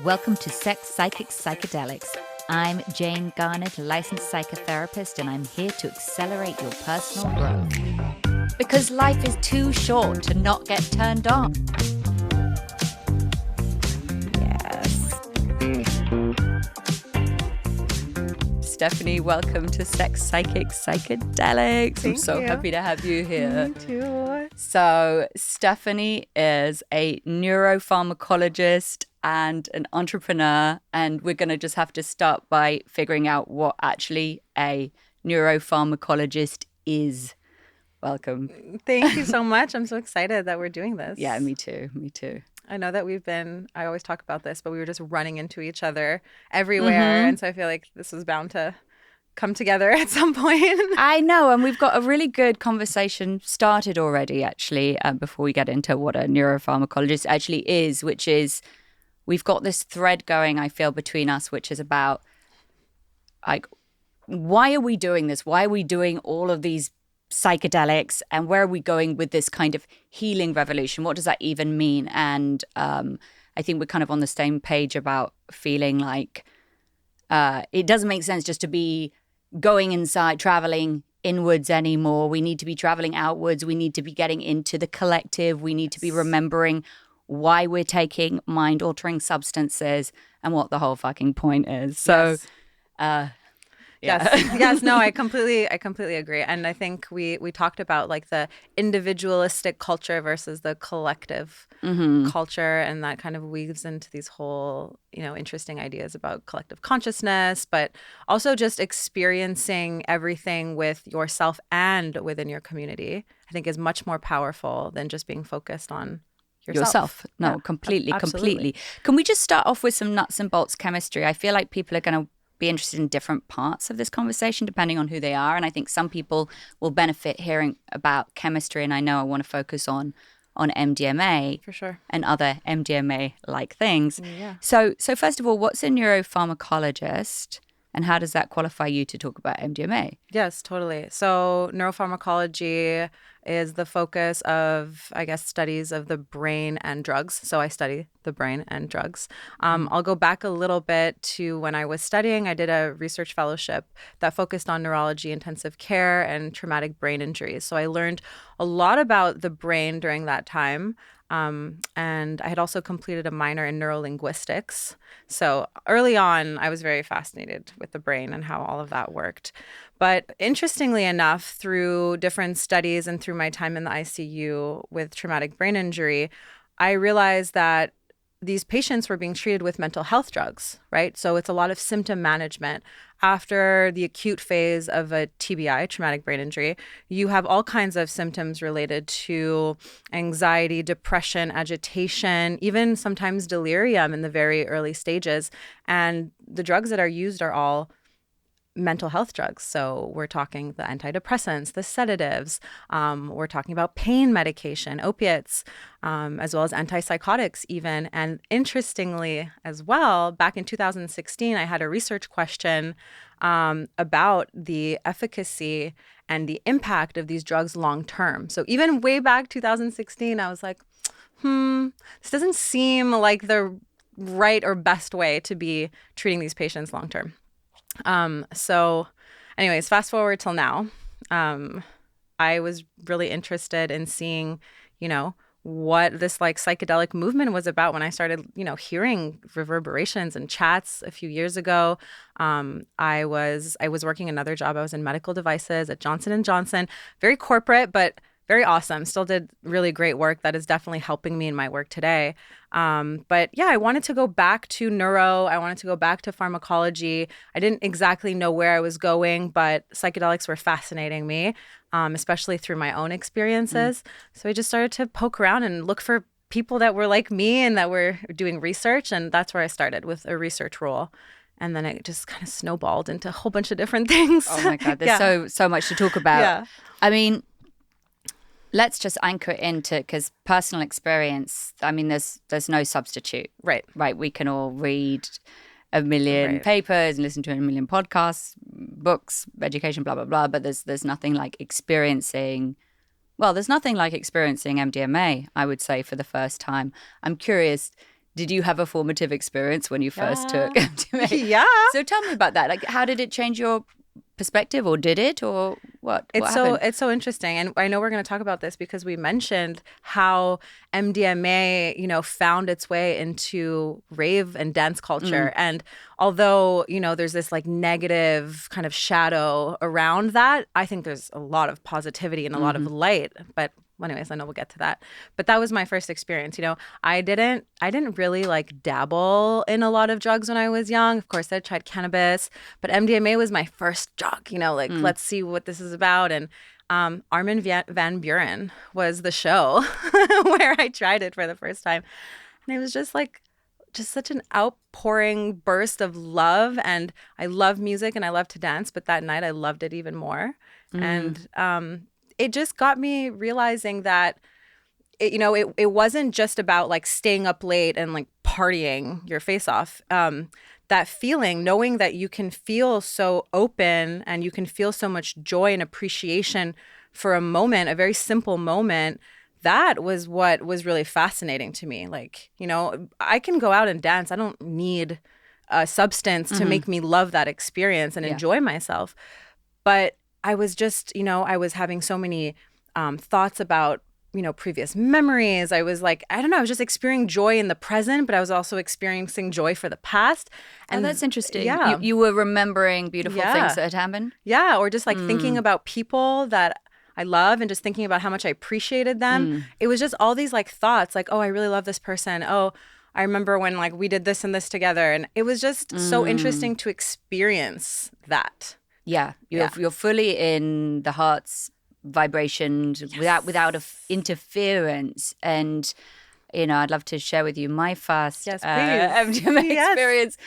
Welcome to Sex, Psychic, Psychedelics. I'm Jane Garnett, a licensed psychotherapist, and I'm here to accelerate your personal growth. Because life is too short to not get turned on. Yes. Stephanie, welcome to Sex, Psychic, Psychedelics. I'm so happy to have you here. Me too. So Stephanie is a neuropharmacologist and an entrepreneur, and we're going to just have to start by figuring out what actually a neuropharmacologist is. Welcome. Thank you so much. I'm so excited that we're doing this. Yeah, me too. I know that I always talk about this, but we were just running into each other everywhere. And so I feel like this was bound to come together at some point. I know, and we've got a really good conversation started already, actually, before we get into what a neuropharmacologist actually is, which is we've got this thread going, I feel, between us, which is about, like, why are we doing this? Why are we doing all of these psychedelics, and where are we going with this kind of healing revolution? What does that even mean? And I think we're kind of on the same page about feeling like it doesn't make sense just to be going inside, traveling inwards anymore. We need to be traveling outwards. We need to be getting into the collective. We need to be remembering why we're taking mind-altering substances and what the whole fucking point is. So, yes. Yeah. Yes. No, I completely agree. And I think we talked about like the individualistic culture versus the collective culture, and that kind of weaves into these whole, interesting ideas about collective consciousness, but also just experiencing everything with yourself and within your community, I think is much more powerful than just being focused on yourself. No, Yeah, completely. absolutely. Can we just start off with some nuts and bolts chemistry? I feel like people are going to be interested in different parts of this conversation depending on who they are, and I think some people will benefit hearing about chemistry, and I know I want to focus on MDMA For sure. and other MDMA-like things. Yeah. So first of all, what's a neuropharmacologist, and how does that qualify you to talk about MDMA? Yes, totally. So neuropharmacology is the focus of, I guess, studies of the brain and drugs. So I study the brain and drugs. I'll go back a little bit to when I was studying. I did a research fellowship that focused on neurology, intensive care, and traumatic brain injuries. So I learned a lot about the brain during that time. And I had also completed a minor in neurolinguistics. So early on, I was very fascinated with the brain and how all of that worked. But interestingly enough, through different studies and through my time in the ICU with traumatic brain injury, I realized that these patients were being treated with mental health drugs, right? So it's a lot of symptom management. After the acute phase of a TBI, traumatic brain injury, you have all kinds of symptoms related to anxiety, depression, agitation, even sometimes delirium in the very early stages. And the drugs that are used are all mental health drugs. So we're talking the antidepressants, the sedatives, we're talking about pain medication, opiates, as well as antipsychotics even. And interestingly as well, back in 2016, I had a research question about the efficacy and the impact of these drugs long term. So even way back 2016, I was like, this doesn't seem like the right or best way to be treating these patients long term. So anyways, fast forward till now, I was really interested in seeing, what this like psychedelic movement was about when I started, hearing reverberations and chats a few years ago. I was working another job. I was in medical devices at Johnson & Johnson, very corporate, but very awesome. Still did really great work that is definitely helping me in my work today. But yeah, I wanted to go back to neuro. I wanted to go back to pharmacology. I didn't exactly know where I was going, but psychedelics were fascinating me, especially through my own experiences. So I just started to poke around and look for people that were like me and that were doing research. And that's where I started with a research role. And then it just kind of snowballed into a whole bunch of different things. Oh my God, there's so much to talk about. Yeah. I mean, let's just anchor it into, because personal experience, I mean, there's no substitute. Right. We can all read a million papers and listen to a million podcasts, books, education, blah, blah, blah. But there's nothing like experiencing MDMA, I would say, for the first time. I'm curious, did you have a formative experience when you first took Yeah. MDMA? Yeah. So tell me about that. Like, how did it change your perspective, or did it, or what? What happened? It's so interesting, and I know we're going to talk about this because we mentioned how MDMA, found its way into rave and dance culture. And although, there's this like negative kind of shadow around that, I think there's a lot of positivity and a lot of light. But anyways, I know we'll get to that. But that was my first experience. I didn't really like dabble in a lot of drugs when I was young. Of course, I tried cannabis, but MDMA was my first drug. Let's see what this is about. And Armin van Buren was the show where I tried it for the first time, and it was just such an outpouring burst of love. And I love music and I love to dance, but that night I loved it even more. And it just got me realizing that it wasn't just about like staying up late and like partying your face off. That feeling, knowing that you can feel so open and you can feel so much joy and appreciation for a moment, a very simple moment, that was what was really fascinating to me. Like, I can go out and dance. I don't need a substance to make me love that experience and enjoy myself. But I was just, I was having so many thoughts about, previous memories. I was like, I don't know, I was just experiencing joy in the present, but I was also experiencing joy for the past. And that's interesting. Yeah. You were remembering beautiful things that had happened? Yeah, or just like thinking about people that I love and just thinking about how much I appreciated them. It was just all these like thoughts like, oh, I really love this person. Oh, I remember when like we did this and this together. And it was just so interesting to experience that. Yeah, you're fully in the heart's vibrations without interference. And I'd love to share with you my first MDMA experience.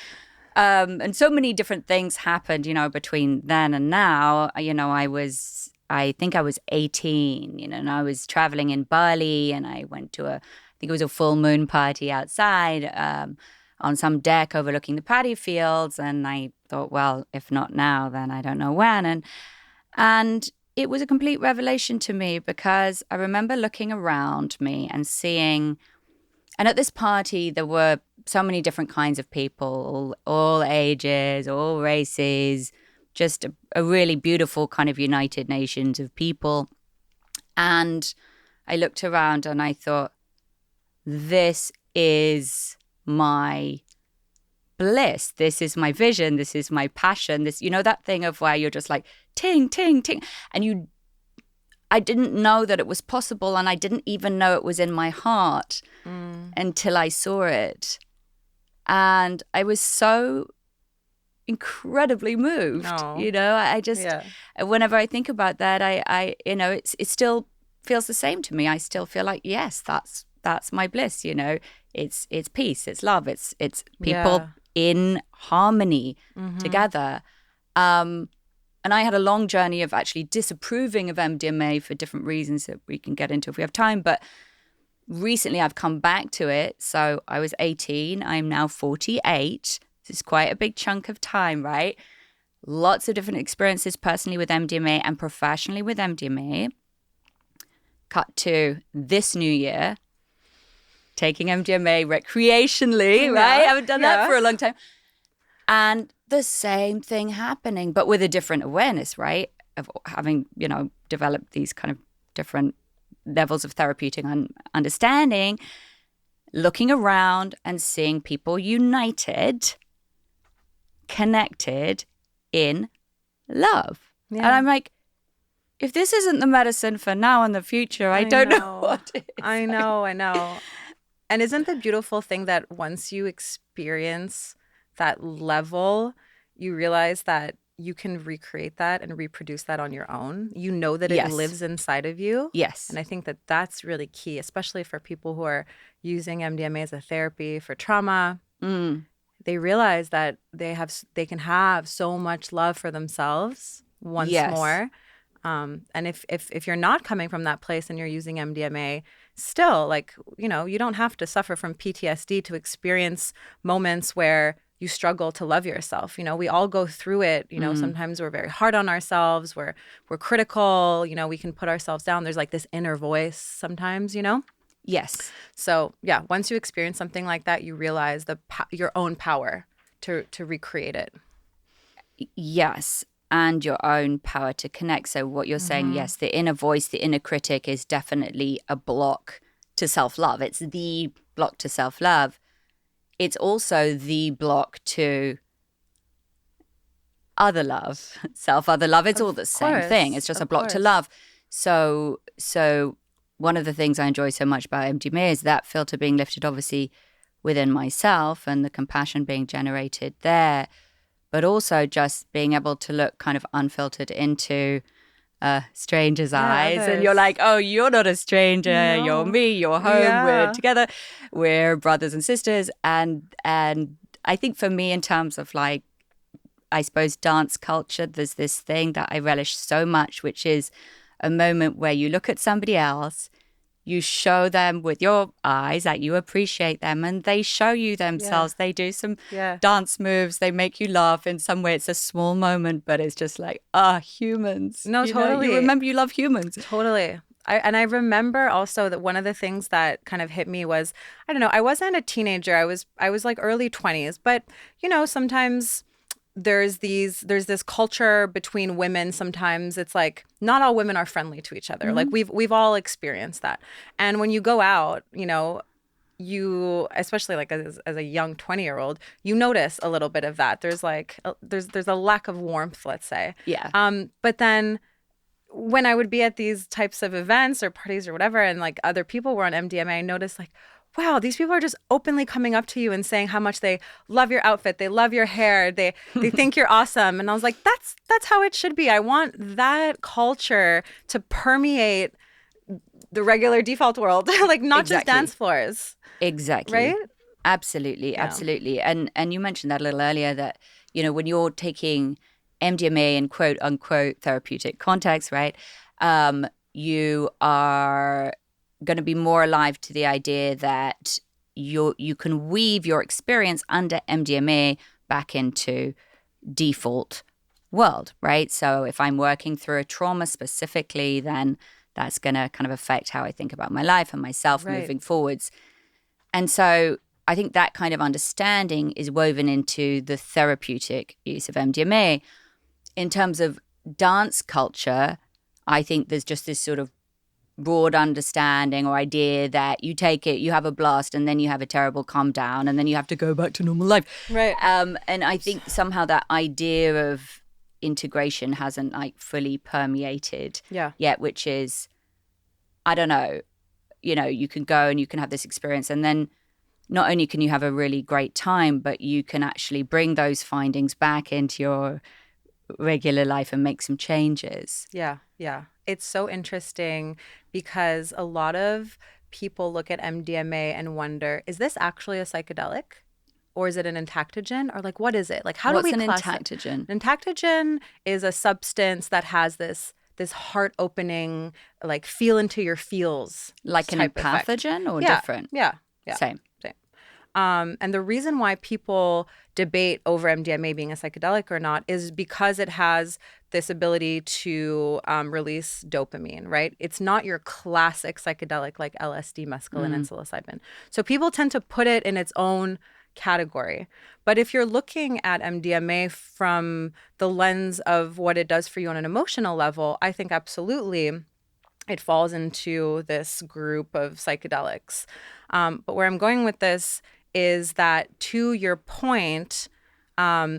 And so many different things happened, between then and now. I think I was 18, and I was traveling in Bali, and I went to I think it was a full moon party outside on some deck overlooking the paddy fields. And I thought, well, if not now, then I don't know when. And it was a complete revelation to me, because I remember looking around me and seeing, and at this party, there were so many different kinds of people, all ages, all races, just a really beautiful kind of United Nations of people. And I looked around and I thought, this is my bliss. This is my vision. This is my passion. This, that thing of where you're just like, ting, ting, ting. And I didn't know that it was possible. And I didn't even know it was in my heart until I saw it. And I was so incredibly moved. I just, whenever I think about that, I it still feels the same to me. I still feel like, yes, that's my bliss. It's peace, it's love, it's people in harmony together. And I had a long journey of actually disapproving of MDMA for different reasons that we can get into if we have time. But recently I've come back to it. So I was 18, I'm now 48. This is quite a big chunk of time, right? Lots of different experiences personally with MDMA and professionally with MDMA. Cut to this new year, taking MDMA recreationally, right? I haven't done that for a long time. And the same thing happening, but with a different awareness, right? Of having, developed these kind of different levels of therapeutic understanding, looking around and seeing people united, connected in love. And I'm like, if this isn't the medicine for now and the future, I don't know what is. I know. And isn't the beautiful thing that once you experience that level, you realize that you can recreate that and reproduce that on your own. You know that it lives inside of you. Yes. And I think that that's really key, especially for people who are using MDMA as a therapy for trauma. They realize that they can have so much love for themselves once more. And if you're not coming from that place and you're using MDMA, still, like, you don't have to suffer from PTSD to experience moments where you struggle to love yourself. We all go through it. Sometimes we're very hard on ourselves. We're critical. We can put ourselves down. There's like this inner voice sometimes. Yes. So yeah, once you experience something like that, you realize your own power to recreate it. Yes. And your own power to connect. So what you're saying, yes, the inner voice, the inner critic is definitely a block to self-love. It's the block to self-love. It's also the block to other love, other love. It's all the same thing. It's just a block to love. So one of the things I enjoy so much about MDMA is that filter being lifted, obviously, within myself and the compassion being generated there, but also just being able to look kind of unfiltered into a stranger's eyes. Others. And you're like, oh, you're not a stranger. No. You're me. You're home. We're together. We're brothers and sisters. And I think for me, in terms of like, I suppose, dance culture, there's this thing that I relish so much, which is a moment where you look at somebody else, you show them with your eyes that you appreciate them, and they show you themselves. They do some dance moves. They make you laugh in some way. It's a small moment, but it's just like, humans. No, totally. You remember you love humans. Totally. I remember also that one of the things that kind of hit me was, I don't know, I wasn't a teenager. I was like early 20s, but sometimes there's this culture between women. Sometimes it's like not all women are friendly to each other. Like we've all experienced that. And when you go out, you, especially like as a young 20-year-old, you notice a little bit of that. There's like there's a lack of warmth, let's say. Yeah. But then when I would be at these types of events or parties or whatever, and like other people were on MDMA, I noticed like, wow, these people are just openly coming up to you and saying how much they love your outfit, they love your hair, they think you're awesome. And I was like, that's how it should be. I want that culture to permeate the regular default world, like not just dance floors. Exactly. Right? Absolutely, absolutely. And you mentioned that a little earlier that, when you're taking MDMA in quote unquote therapeutic context, right? You are going to be more alive to the idea that you can weave your experience under MDMA back into default world, right? So if I'm working through a trauma specifically, then that's going to kind of affect how I think about my life and myself moving forwards. And so I think that kind of understanding is woven into the therapeutic use of MDMA. In terms of dance culture, I think there's just this sort of broad understanding or idea that you take it, you have a blast, and then you have a terrible calm down, and then you have to go back to normal life. Right. And I think somehow that idea of integration hasn't like fully permeated yet, which is, I don't know, you can go and you can have this experience, and then not only can you have a really great time, but you can actually bring those findings back into your regular life and make some changes. Yeah. It's so interesting because a lot of people look at MDMA and wonder, is this actually a psychedelic? Or is it an entactogen? Or like, what is it? Like, how do we classify? What's an entactogen? An entactogen is a substance that has this heart opening, like feel into your feels. Like an empathogen or different? Yeah. Same. And the reason why people debate over MDMA being a psychedelic or not is because it has this ability to release dopamine, right? It's not your classic psychedelic like LSD, mescaline, and psilocybin. So people tend to put it in its own category. But if you're looking at MDMA from the lens of what it does for you on an emotional level, I think absolutely it falls into this group of psychedelics. But where I'm going with this is that, to your point,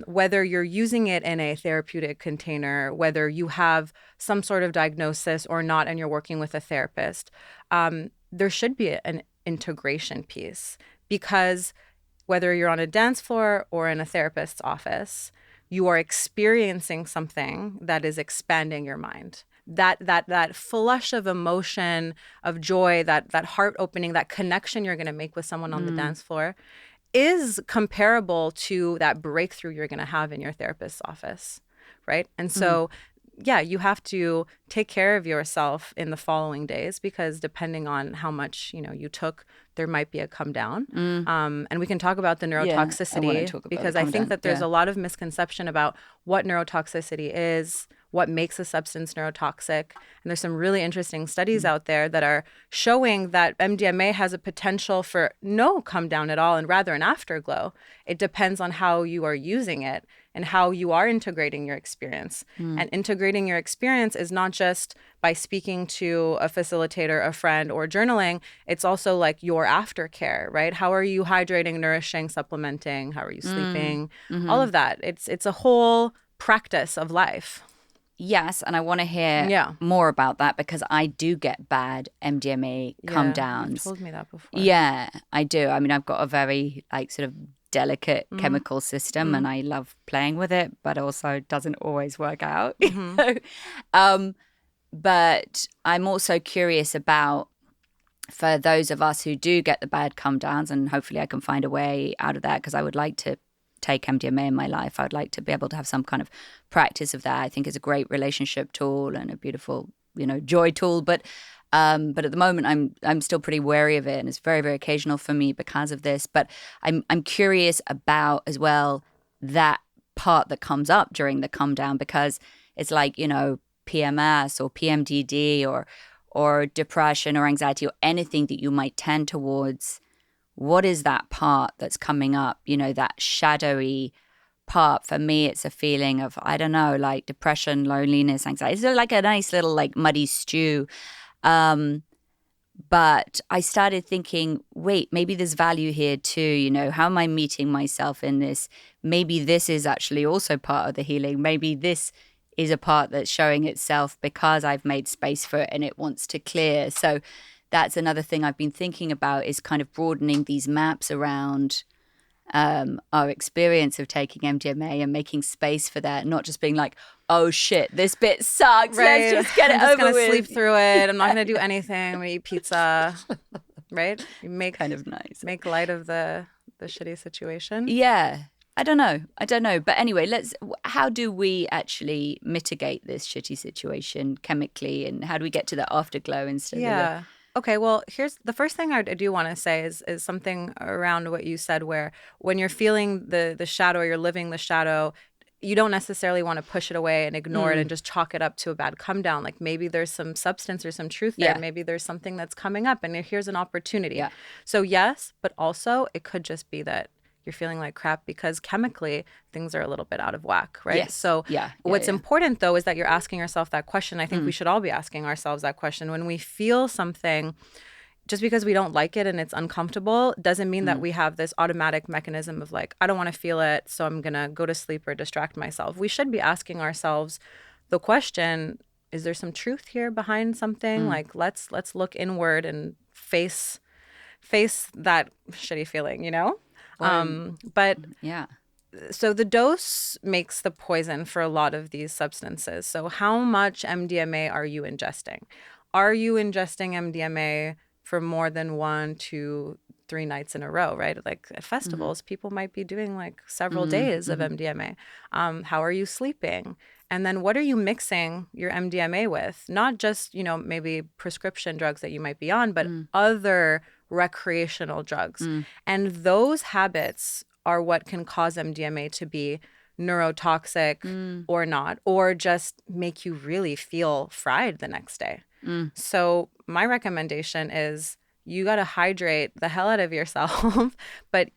whether you're using it in a therapeutic container, whether you have some sort of diagnosis or not, and you're working with a therapist, there should be an integration piece, because whether you're on a dance floor or in a therapist's office, you are experiencing something that is expanding your mind. That flush of emotion, of joy, that heart opening, that connection you're going to make with someone on the dance floor is comparable to that breakthrough you're going to have in your therapist's office, right? And so, you have to take care of yourself in the following days, because depending on how much, you took, there might be a come down. And we can talk about the neurotoxicity, because I think that there's a lot of misconception about what neurotoxicity is, what makes a substance neurotoxic. And there's some really interesting studies out there that are showing that MDMA has a potential for no come down at all and rather an afterglow. It depends on how you are using it and how you are integrating your experience. And integrating your experience is not just by speaking to a facilitator, a friend, or journaling. It's also like your aftercare, right? How are you hydrating, nourishing, supplementing? How are you sleeping? All of that. It's a whole practice of life. Yes, and I want to hear Yeah. more about that because I do get bad MDMA come You've downs. told me that before. Yeah, I do. I mean, I've got a very like sort of delicate chemical system and I love playing with it, but also it doesn't always work out. You know? But I'm also curious about for those of us who do get the bad come downs, and hopefully I can find a way out of that because I would like to take MDMA in my life. I would like to be able to have some kind of practice of that. I think it's a great relationship tool and a beautiful, you know, joy tool. But at the moment, I'm still pretty wary of it, and it's very, very occasional for me because of this. But I'm curious about as well that part that comes up during the come down because it's like, you know, PMS or PMDD or depression or anxiety or anything that you might tend towards. What is that part that's coming up, you know, that shadowy part? For me, it's a feeling of, I don't know, like depression, loneliness, anxiety. It's like a nice little like muddy stew. But I started thinking, wait, maybe there's value here too. You know, how am I meeting myself in this? Maybe this is actually also part of the healing. Maybe this is a part that's showing itself because I've made space for it and it wants to clear. So that's another thing I've been thinking about is kind of broadening these maps around our experience of taking MDMA and making space for that, not just being like, oh shit, this bit sucks. Right. Let's just get it over with. I'm just going to sleep through it. I'm not going to do anything. I'm going to eat pizza. Right? You make kind of nice. Make light of the shitty situation. Yeah. I don't know. But anyway, how do we actually mitigate this shitty situation chemically, and how do we get to the afterglow instead of the... Okay, well, here's the first thing I do want to say is something around what you said, where when you're feeling the shadow or you're living the shadow, you don't necessarily want to push it away and ignore it and just chalk it up to a bad come down. Like maybe there's some substance or some truth there. Yeah. Maybe there's something that's coming up and here's an opportunity. Yeah. So yes, but also it could just be that you're feeling like crap because chemically things are a little bit out of whack, right? Yes. So what's important though is that you're asking yourself that question. I think we should all be asking ourselves that question. When we feel something, just because we don't like it and it's uncomfortable doesn't mean that we have this automatic mechanism of like, I don't want to feel it, so I'm going to go to sleep or distract myself. We should be asking ourselves the question, is there some truth here behind something? Like let's look inward and face that shitty feeling, you know? But Yeah. So the dose makes the poison for a lot of these substances. So how much MDMA are you ingesting? Are you ingesting MDMA for more than 1, 2, 3 nights in a row, right? Like at festivals, people might be doing like several days of MDMA. How are you sleeping? And then what are you mixing your MDMA with? Not just, you know, maybe prescription drugs that you might be on, but other recreational drugs. And those habits are what can cause MDMA to be neurotoxic or not, or just make you really feel fried the next day. So my recommendation is you got to hydrate the hell out of yourself, but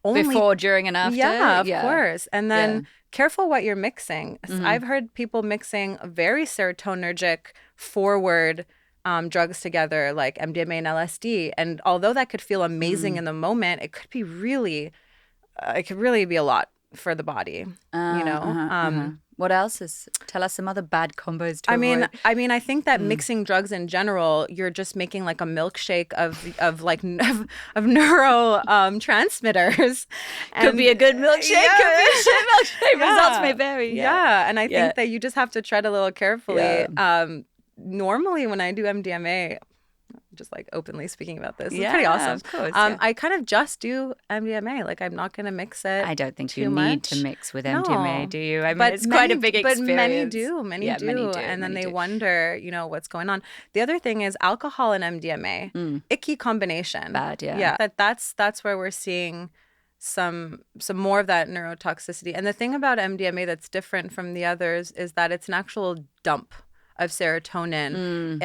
only before, during, and after. Yeah, of course. And then careful what you're mixing. I've heard people mixing very serotonergic forward drugs together, like MDMA and LSD. And although that could feel amazing in the moment, it could really be a lot for the body, you know? What else tell us some other bad combos to avoid. I mean, I think that mixing drugs in general, you're just making like a milkshake of neurotransmitters. Could be a good milkshake. Yeah. Could be a shit milkshake. Results may vary. Yeah. And I think that you just have to tread a little carefully. Normally when I do MDMA, just like openly speaking about this, it's pretty awesome. Of course, I kind of just do MDMA. Like I'm not going to mix it. I don't think too you much. need to mix with MDMA, do you? I mean, but it's quite a big experience. But many do. Many do. And then they wonder, you know, what's going on. The other thing is alcohol and MDMA, icky combination. Bad, Yeah. That's where we're seeing some more of that neurotoxicity. And the thing about MDMA that's different from the others is that it's an actual dump of serotonin.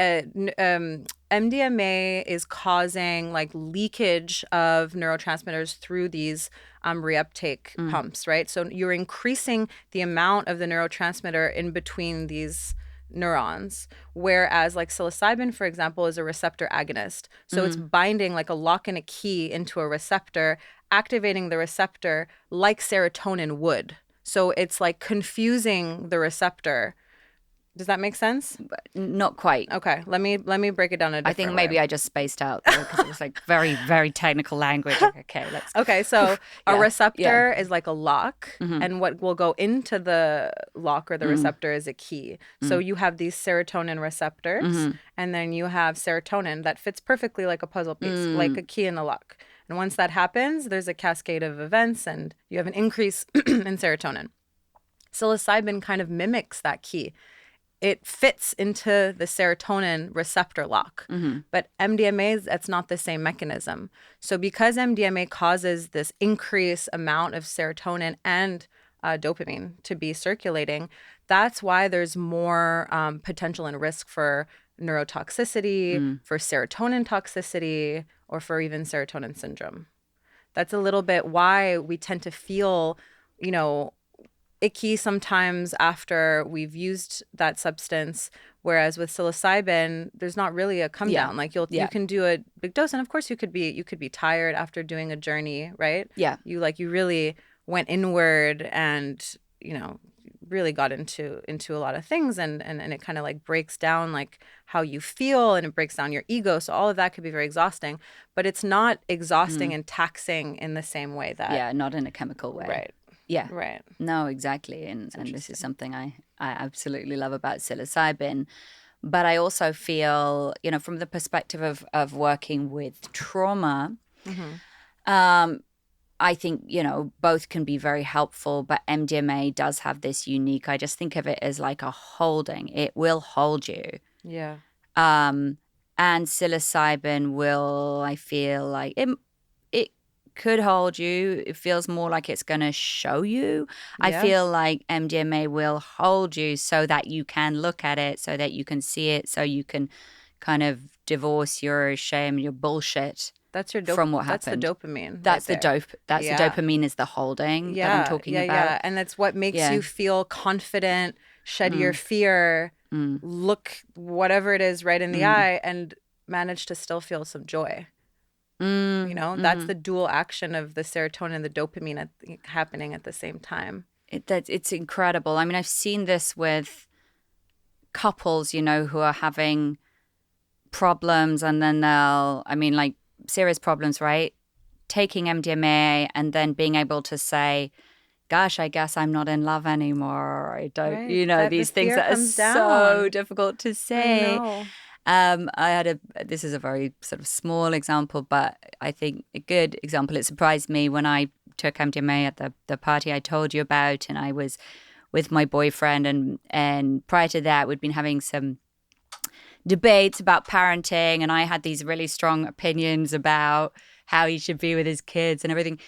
MDMA is causing like leakage of neurotransmitters through these reuptake pumps, right? So you're increasing the amount of the neurotransmitter in between these neurons, whereas like psilocybin, for example, is a receptor agonist. So it's binding like a lock and a key into a receptor, activating the receptor like serotonin would. So it's like confusing the receptor. Does that make sense? But not quite. Okay, let me break it down a different I think maybe way. I just spaced out there because it was like very, very technical language. Like, okay, let's. Okay, so a Yeah, receptor is like a lock, and what will go into the lock or the receptor is a key. So you have these serotonin receptors, and then you have serotonin that fits perfectly like a puzzle piece, like a key in a lock. And once that happens, there's a cascade of events, and you have an increase in serotonin. Psilocybin kind of mimics that key. It fits into the serotonin receptor lock. But MDMA, that's not the same mechanism. So because MDMA causes this increased amount of serotonin and dopamine to be circulating, that's why there's more potential and risk for neurotoxicity, for serotonin toxicity, or for even serotonin syndrome. That's a little bit why we tend to feel, icky sometimes after we've used that substance, whereas with psilocybin there's not really a come down. Like you can do a big dose, and of course you could be tired after doing a journey, right? You really went inward and really got into a lot of things, and it kind of like breaks down like how you feel, and it breaks down your ego. So all of that could be very exhausting, but it's not exhausting and taxing in the same way that not in a chemical way. Right. Yeah. Right. No, exactly. And this is something I absolutely love about psilocybin. But I also feel, from the perspective of working with trauma, I think, both can be very helpful. But MDMA does have this unique, I just think of it as like a holding. It will hold you. Yeah. And psilocybin will, I feel like, it could hold you. It feels more like it's going to show you. I feel like MDMA will hold you so that you can look at it, so that you can see it, so you can kind of divorce your shame, your bullshit. That's your from what happened. That's the dopamine. That's right the there. That's the dopamine is the holding that I'm talking about. Yeah, and that's what makes you feel confident, shed your fear, look whatever it is right in the eye, and manage to still feel some joy. That's the dual action of the serotonin and the dopamine happening at the same time. It's incredible. I mean, I've seen this with couples, who are having problems, and then like serious problems, right? Taking MDMA and then being able to say, gosh, I guess I'm not in love anymore. I don't, these things that are so difficult to say. I know. This is a very sort of small example, but I think a good example. It surprised me when I took MDMA at the party I told you about, and I was with my boyfriend, and prior to that, we'd been having some debates about parenting, and I had these really strong opinions about how he should be with his kids and everything.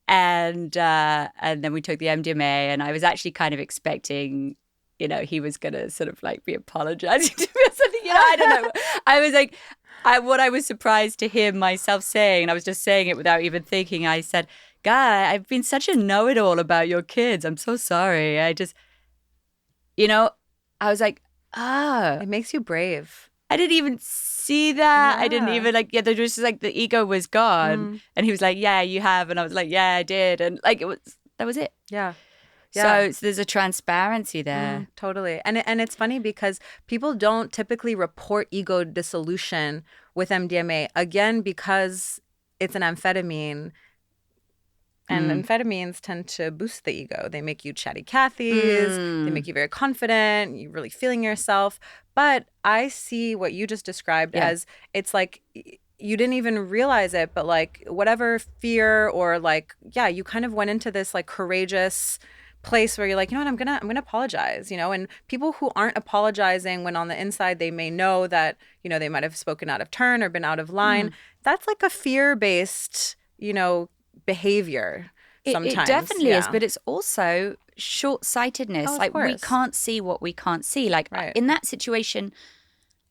And then we took the MDMA, and I was actually kind of expecting, he was going to sort of like be apologizing to me or something. I don't know. I was like, what I was surprised to hear myself saying, and I was just saying it without even thinking, I said, God, I've been such a know-it-all about your kids. I'm so sorry. I just, I was like, it makes you brave. I didn't even see that. Yeah. I didn't even there was just like the ego was gone. And he was like, yeah, you have. And I was like, yeah, I did. And like that was it. Yeah. So there's a transparency there. Totally. And it's funny because people don't typically report ego dissolution with MDMA, again, because it's an amphetamine. And amphetamines tend to boost the ego. They make you chatty Cathys. They make you very confident. You're really feeling yourself. But I see what you just described as, it's like you didn't even realize it, but like whatever fear or like, you kind of went into this like courageous place where you're like, I'm gonna apologize, and people who aren't apologizing when on the inside they may know that, they might have spoken out of turn or been out of line. That's like a fear-based, behavior It sometimes. definitely is, Yeah. but it's also short-sightedness. Oh, of Like we course. can't see what we can't see. Like Right. in that situation,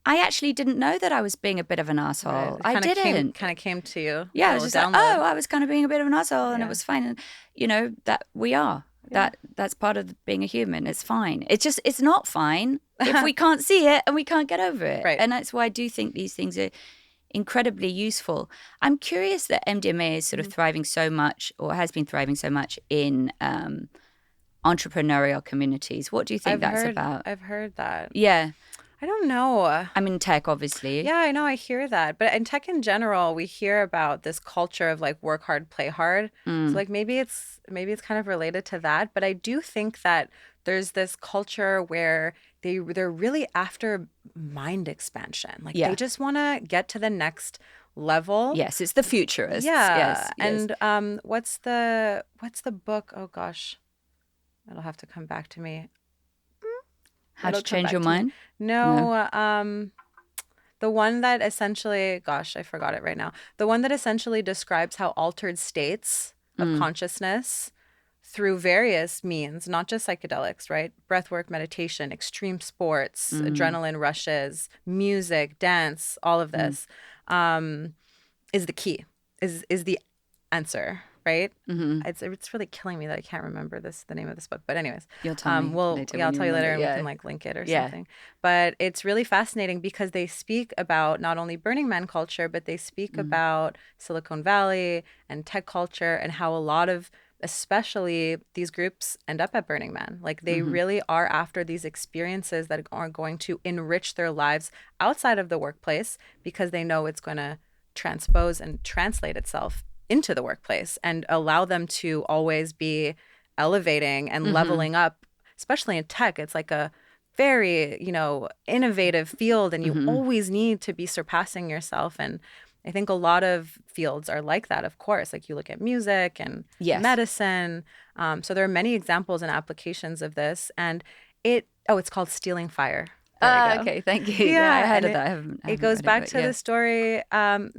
I actually didn't know that I was being a bit of an Right. asshole. It I didn't. kind of came to you, Yeah, a I was little just like, oh, download. I was kind of being a bit of an asshole, and it Yeah. was fine. And that we are. Yeah. That's part of being a human. It's fine. It's not fine if we can't see it and we can't get over it. Right. And that's why I do think these things are incredibly useful. I'm curious that MDMA is sort of thriving so much, or has been thriving so much in entrepreneurial communities. What do you think that's about? I've heard that. Yeah, I don't know. I'm in tech, obviously. Yeah, I know. I hear that. But in tech in general, we hear about this culture of like work hard, play hard. So Mm, like maybe it's kind of related to that. But I do think that there's this culture where they're really after mind expansion. Like they yeah. just want to get to the next level. Yes, it's the futurists. Yeah. Yes, yes. And what's the book? Oh gosh. It'll have to come back to me. How to It'll come change your back to me. mind? No. No, the one that essentially, gosh, I forgot it right now. The one that essentially describes how altered states of Mm, consciousness through various means, not just psychedelics, right? Breathwork, meditation, extreme sports, mm, adrenaline rushes, music, dance, all of mm, this, um, is the key, is the answer, right? mm-hmm. It's really killing me that I can't remember the name of this book. But anyways, You'll tell me later yeah, I'll when you tell you remember. later, and we Yeah, can like link it or yeah. something. But it's really fascinating because they speak about not only Burning Man culture, but they speak Mm, about Silicon Valley and tech culture and how a lot of especially these groups end up at Burning Man. Like they mm-hmm. really are after these experiences that are going to enrich their lives outside of the workplace because they know it's going to transpose and translate itself into the workplace and allow them to always be elevating and Mm-hmm. leveling up, especially in tech. It's like a very, innovative field and you Mm-hmm. always need to be surpassing yourself. And I think a lot of fields are like that, of course. Like you look at music and Yes. medicine. So there are many examples and applications of this. And it's called Stealing Fire. There we Ah, go. okay. Thank you. Yeah, I Yeah, heard and of it that. I it haven't goes read it, back but to the yeah. story,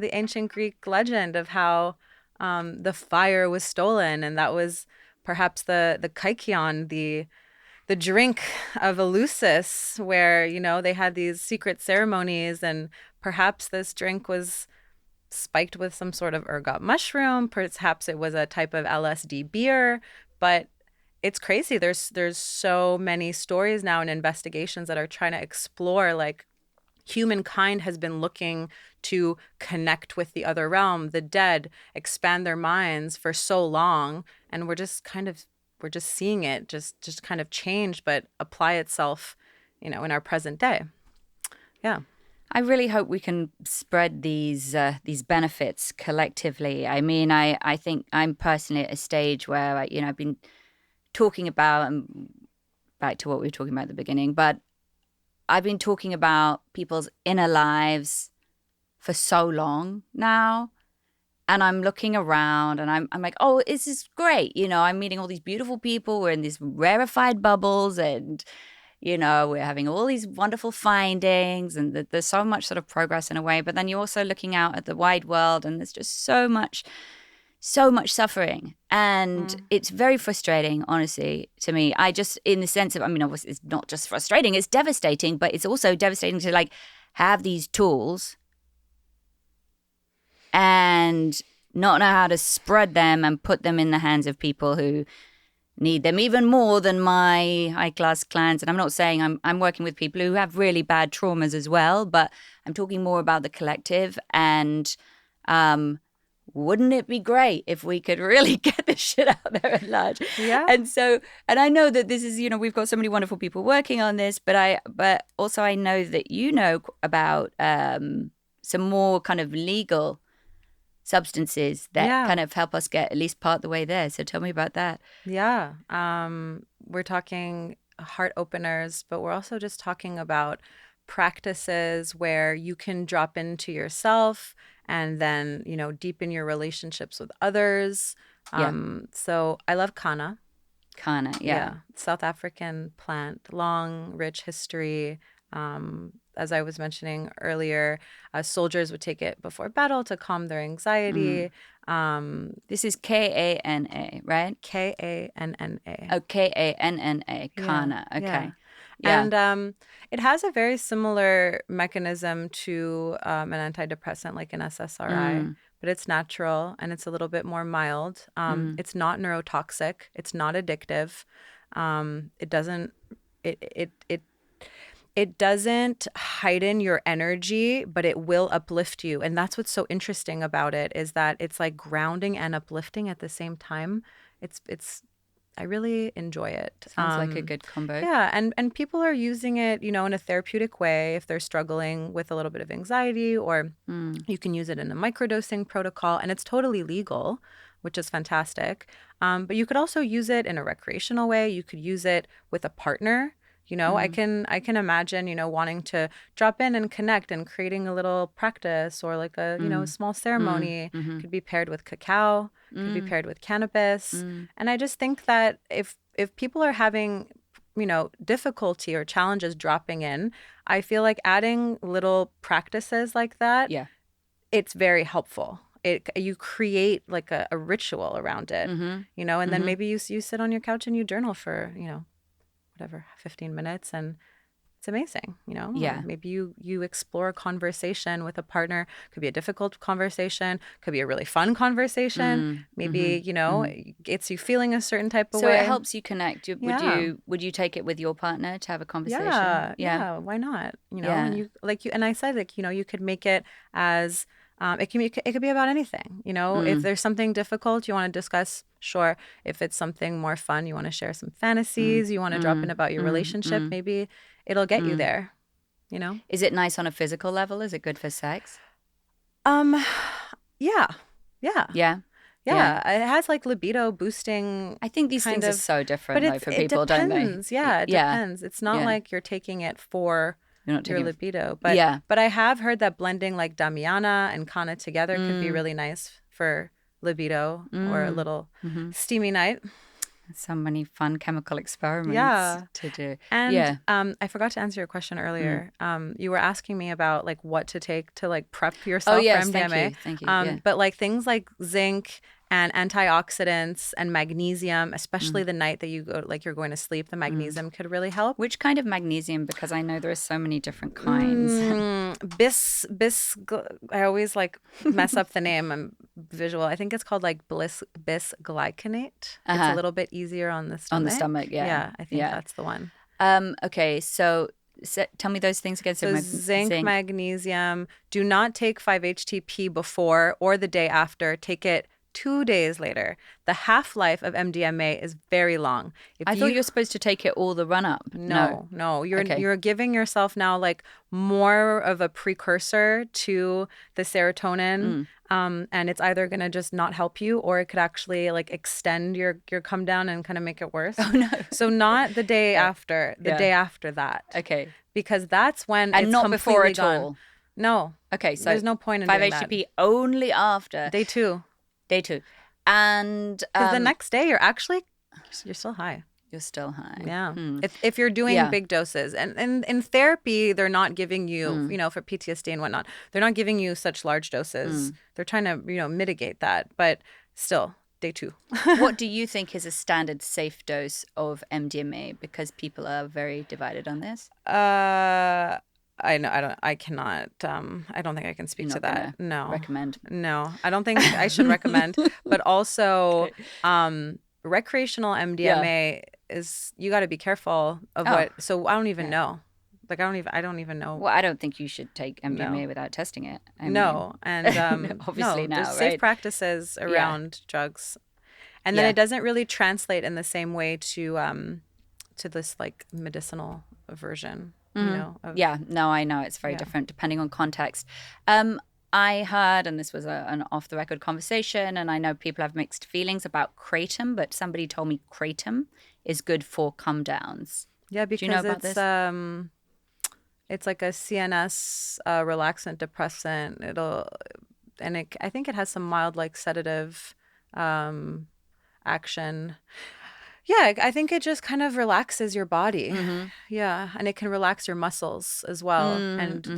the ancient Greek legend of how the fire was stolen, and that was perhaps the kykeon, the drink of Eleusis, where they had these secret ceremonies, and perhaps this drink was spiked with some sort of ergot mushroom. Perhaps it was a type of LSD beer, but it's crazy. There's so many stories now and investigations that are trying to explore like humankind has been looking to connect with the other realm, the dead, expand their minds for so long, and we're just seeing it just kind of change but apply itself, in our present day. Yeah. I really hope we can spread these benefits collectively. I mean, I think I'm personally at a stage where I've been talking about, back to what we were talking about at the beginning, but I've been talking about people's inner lives for so long now. And I'm looking around and I'm like, oh, this is great. I'm meeting all these beautiful people. We're in these rarefied bubbles and, we're having all these wonderful findings and there's so much sort of progress in a way. But then you're also looking out at the wide world and there's just so much suffering. And Mm. it's very frustrating, honestly, to me. I just, in the sense of, I mean, obviously, it's not just frustrating, it's devastating, but it's also devastating to like have these tools and not know how to spread them and put them in the hands of people who need them even more than my high class clients. And I'm not saying I'm working with people who have really bad traumas as well, but I'm talking more about the collective. And um, wouldn't it be great if we could really get this shit out there at large? Yeah. And I know that this is, we've got so many wonderful people working on this, but also I know that about some more kind of legal substances that Yeah. kind of help us get at least part the way there. So tell me about that. Yeah. We're talking heart openers, but we're also just talking about practices where you can drop into yourself and then, deepen your relationships with others. Yeah. So I love Kana. Kana. Yeah. Yeah. South African plant, long, rich history. As I was mentioning earlier, soldiers would take it before battle to calm their Mm. anxiety. This is Kana, right? Kanna. Oh, Kanna, Yeah, Kana. yeah. Okay. Yeah. And it has a very similar mechanism to an antidepressant like an SSRI, Mm, but it's natural and it's a little bit more mild. mm, It's not neurotoxic. It's not addictive. It doesn't it it it it doesn't heighten your energy, but it will uplift you. And that's what's so interesting about it is that it's like grounding and uplifting at the same time. It's I really enjoy it. sounds like a good combo. Yeah, and people are using it, in a therapeutic way if they're struggling with a little bit of anxiety, or Mm, you can use it in a microdosing protocol, and it's totally legal, which is fantastic. But you could also use it in a recreational way. You could use it with a partner. mm, I can imagine, wanting to drop in and connect and creating a little practice or like a mm, small mm, ceremony. mm, Could be paired with cacao, could be mm, paired with cannabis. mm. And I just think that if people are having, difficulty or challenges dropping in, I feel like adding little practices like that, Yeah. it's very helpful. You create like a ritual around it, Mm-hmm. and then Mm-hmm. maybe you sit on your couch and you journal for, whatever, 15 minutes, and it's amazing, or Yeah. maybe you explore a conversation with a partner. Could be a difficult conversation, could be a really fun conversation. Mm, mm-hmm. Maybe, Mm. it gets you feeling a certain type of So it way. helps you connect. Yeah. Would you take it with your partner to have a conversation? Yeah, Yeah. yeah, why not? And Yeah. and I said, like, you could make it as it could be about anything. If Mm, there's something difficult you want to discuss, sure. If it's something more fun, you want to share some mm, fantasies, you want to drop in mm, about your mm, relationship, mm, maybe it'll get you mm. there, you know? Is it nice on a physical level? Is it good for sex? Um, yeah, yeah, Yeah. Yeah. yeah. It has like libido boosting I think these kind things are of, so but different though for it people, don't they? depends. Yeah, it Yeah. depends. It's not Yeah. like you're taking it for You're not your taking libido, but Yeah. I have heard that blending like Damiana and Kana together could be Mm, really nice for libido or a mm, little mm-hmm. steamy night. So many fun chemical experiments Yeah. to do. And Yeah. I forgot to answer your question Mm. earlier. You were asking me about like what to take to like prep Oh yourself for yes, thank MDMA. you. Thank you. Yeah. But like things like zinc and antioxidants and magnesium, especially Mm, the night that you're going to sleep, the mm. magnesium could really help. Which kind of magnesium? Because I know there are so many different kinds. I always like mess up the name. I'm visual. I think it's called like bisglycinate. It's a Uh-huh. little bit easier on the On the stomach. stomach, yeah. Yeah, I think Yeah. that's the one. Okay, so, tell me those things again. So So zinc, zinc. magnesium. Do not take 5-HTP before or the day after. Take it 2 days later. The half-life of MDMA is very long. I If thought you you were supposed to take it all the run up. No. No, you're Okay. giving yourself now like more of a precursor to the serotonin, Mm. and it's either gonna just not help you, or it could actually like extend your come down and kind of make it worse. Oh no. So not the day Yeah. after, the Yeah. day after that, Okay. because that's when And it's not before completely at gone. all. No, Okay, so there's no point in doing that. 5-HTP only after Day two, day 2. And because the next day you're still high. you're still high. Yeah. Hmm. If you're doing Yeah. big doses, and in therapy, they're not giving you, Mm. for PTSD and whatnot, they're not giving you such large doses. They're trying to, mitigate that. But still, day two. What do you think is a standard safe dose of MDMA? Because people are very divided on this. I know, I cannot, I don't think I can speak You're to not that. gonna No. recommend. No, I don't think I should recommend. But also, Okay. recreational Yeah. MDMA is, you got to be careful of Oh, what. So I don't even yeah. know. Like I don't even know. Well, I don't think you should take MDMA No. without testing it. I mean, No, and obviously no, there's now, safe right? practices Yeah. around drugs, and then Yeah. it doesn't really translate in the same way to this like medicinal version, of Yeah, no, I know it's very yeah. different depending on context. I heard, and this was an off the record conversation, and I know people have mixed feelings about kratom, but somebody told me kratom is good for come downs. Yeah, Do you know because about this? it's like a CNS relaxant depressant. I think it has some mild like sedative action. Yeah, I think it just kind of relaxes your body. Mm-hmm. Yeah, and it can relax your muscles as well. And Mm-hmm.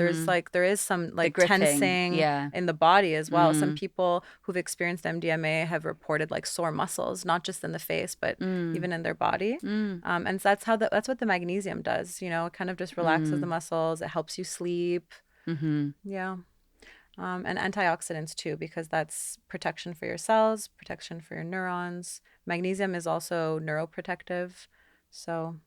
there is some The like gripping. tensing Yeah. in the body as well. Some Mm. people who've experienced MDMA have reported like sore muscles, not just in the face, but Mm. even in their body. Mm. And so that's what the magnesium does. You know, it kind of just relaxes the Mm. muscles. It helps you sleep. Mm-hmm. Yeah. And antioxidants too, because that's protection for your cells, protection for your neurons. Magnesium is also neuroprotective. So,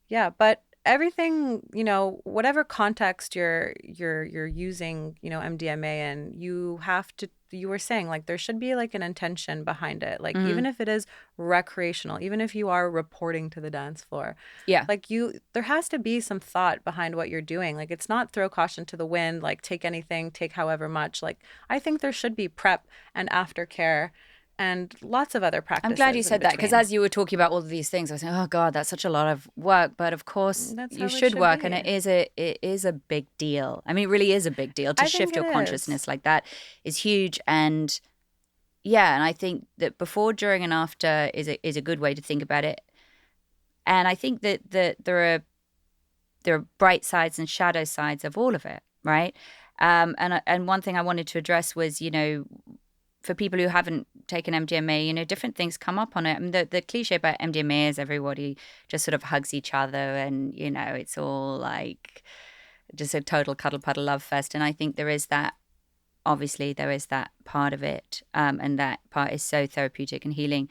yeah, but everything, you know, whatever context you're using, you know, MDMA in, you have to you were saying like there should be like an intention behind it. Like Mm-hmm. even if it is recreational, even if you are reporting to the dance floor, Yeah. like there has to be some thought behind what you're doing. Like it's not throw caution to the wind, like take anything, take however much. Like I think there should be prep and aftercare and lots of other I'm glad you practices in said that because between. as you were talking about all of these things, I was saying, "Oh God, that's such a lot of work." But of course, That's you how it should should work, and be. it is a big deal. I mean, it really is a big deal to I think shift it your is. consciousness like that is huge. And yeah, and I think that before, during, and after is a good way to think about it. And I think that there are bright sides and shadow sides of all of it, right? And one thing I wanted to address was, you know, for people who haven't taken MDMA, you know, different things come up on it. I mean, the cliche about MDMA is everybody just sort of hugs each other, and you know, it's all like just a total cuddle puddle love fest. And I think there is that. Obviously, there is that part of it, and that part is so therapeutic and healing.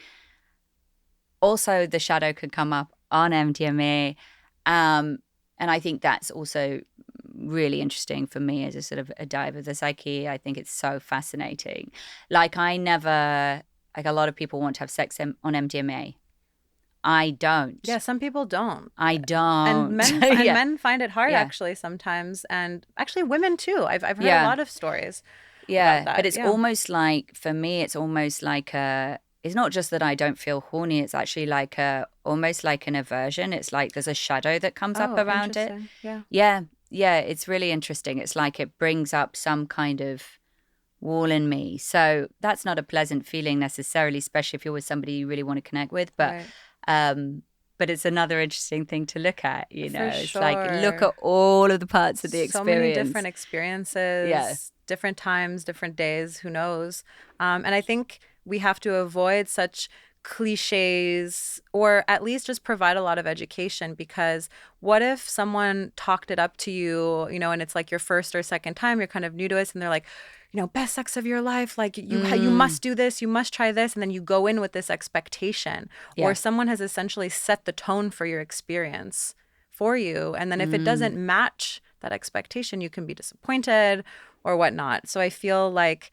Also, the shadow could come up on MDMA, and I think that's also really interesting for me as a sort of a dive of the psyche. I think it's so fascinating. Like I never, like a lot of people want to have sex on MDMA. I Yeah, don't. some people don't. I And don't. and Yeah. men find it hard Yeah. actually sometimes, and actually women too. I've heard a Yeah. lot of stories about Yeah. But that. it's Yeah. almost like, for me, it's almost like it's not just that I don't feel horny. It's actually like almost like an aversion. It's like there's a shadow that comes up Oh, around it. interesting. Yeah. Yeah. Yeah. It's really interesting. It's like it brings up some kind of wall in me. So that's not a pleasant feeling necessarily, especially if you're with somebody you really want to connect with. Right. Um, but it's another interesting thing to look at, you know. For It's like look at sure. all of the parts of the So many experience. different Yeah. experiences, different times, different days, who knows? And I think we have to avoid such cliches or at least just provide a lot of education because what if someone talked it up to you, you know, and it's like your first or second time, you're kind of new to it and they're like, you know, best sex of your life, like you Mm, must do this, you must try this, and then you go in with this expectation or yeah. someone has essentially set the tone for your experience for you. And then if it Mm, doesn't match that expectation, you can be disappointed or whatnot. So I feel like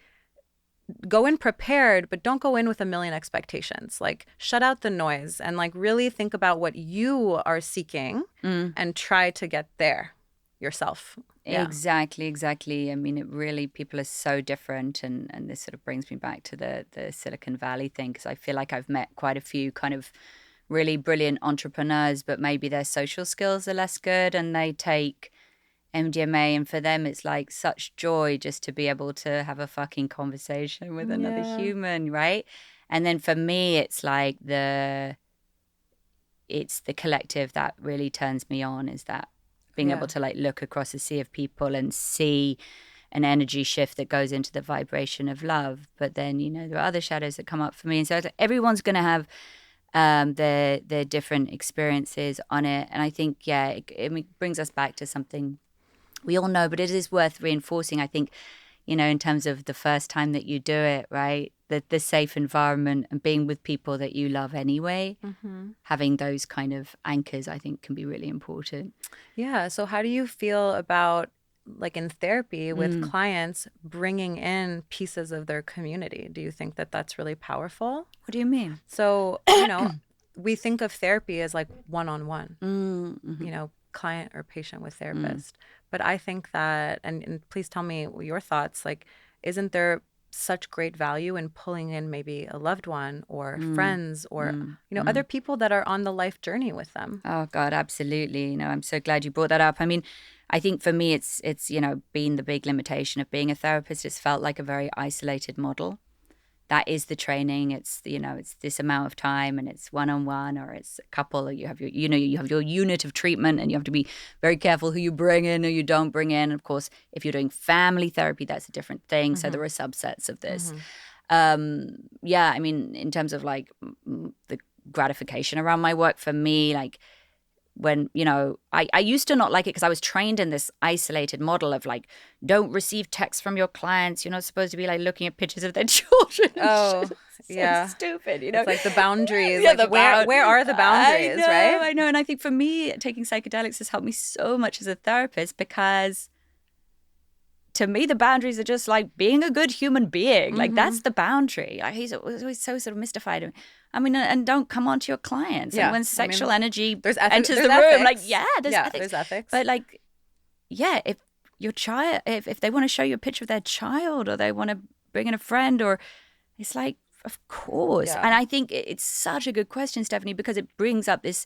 go in prepared, but don't go in with a million expectations. Like shut out the noise and like really think about what you are seeking mm. and try to get there yourself. Yeah. Exactly, exactly. I mean, it really, people are so different. And this sort of brings me back to the Silicon Valley thing, because I feel like I've met quite a few kind of really brilliant entrepreneurs, but maybe their social skills are less good and they take MDMA, and for them it's like such joy just to be able to have a fucking conversation with another Yeah. human, right? And then for me it's like it's the collective that really turns me on, is that being able Yeah. to like look across a sea of people and see an energy shift that goes into the vibration of love. But then, you know, there are other shadows that come up for me, and so it's like everyone's going to have their different experiences on it. And I think, yeah, it brings us back to something we all know, but it is worth reinforcing, I think, you know, in terms of the first time that you do it, right? The safe environment and being with people that you love anyway, Mm-hmm. having those kind of anchors, I think, can be really important. Yeah. So, how do you feel about like in therapy with Mm. clients bringing in pieces of their community? Do you think that that's really powerful? What do you mean? So, you know, we think of therapy as like one on one, Mm, hmm. you know, client or patient with Mm. therapist. But I think that, and please tell me your thoughts, like, isn't there such great value in pulling in maybe a loved one or Mm. friends or, Mm. you know, other Mm. people that are on the life journey with them? Oh God, absolutely. You know, I'm so glad you brought that up. I mean, I think for me, it's you know, been the big limitation of being a therapist. It's felt like a very isolated model. that is the training. It's, it's this amount of time, and it's one-on-one, or it's a couple, or you have your unit of treatment, and you have to be very careful who you bring in or you don't bring in. Of course, if you're doing family therapy, that's a different thing. So there are subsets of this. Yeah, I mean, in terms of like the gratification around my work, for me, like, when, I used to not like it because I was trained in this isolated model of like, don't receive texts from your clients. You're not supposed to be like looking at pictures of their children. Oh, so stupid, It's like the boundaries. Yeah, like where are the boundaries, right? I know. And I think for me, taking psychedelics has helped me so much as a therapist, because to me, the boundaries are just like being a good human being. Like, that's the boundary. He's always so sort of mystified. I mean, and don't come on to your clients. And when sexual energy enters the room, like, there's ethics. There's ethics. But like, if your child, if they want to show you a picture of their child, or they want to bring in a friend, or it's like, of course. And I think it's such a good question, Stephanie, because it brings up this,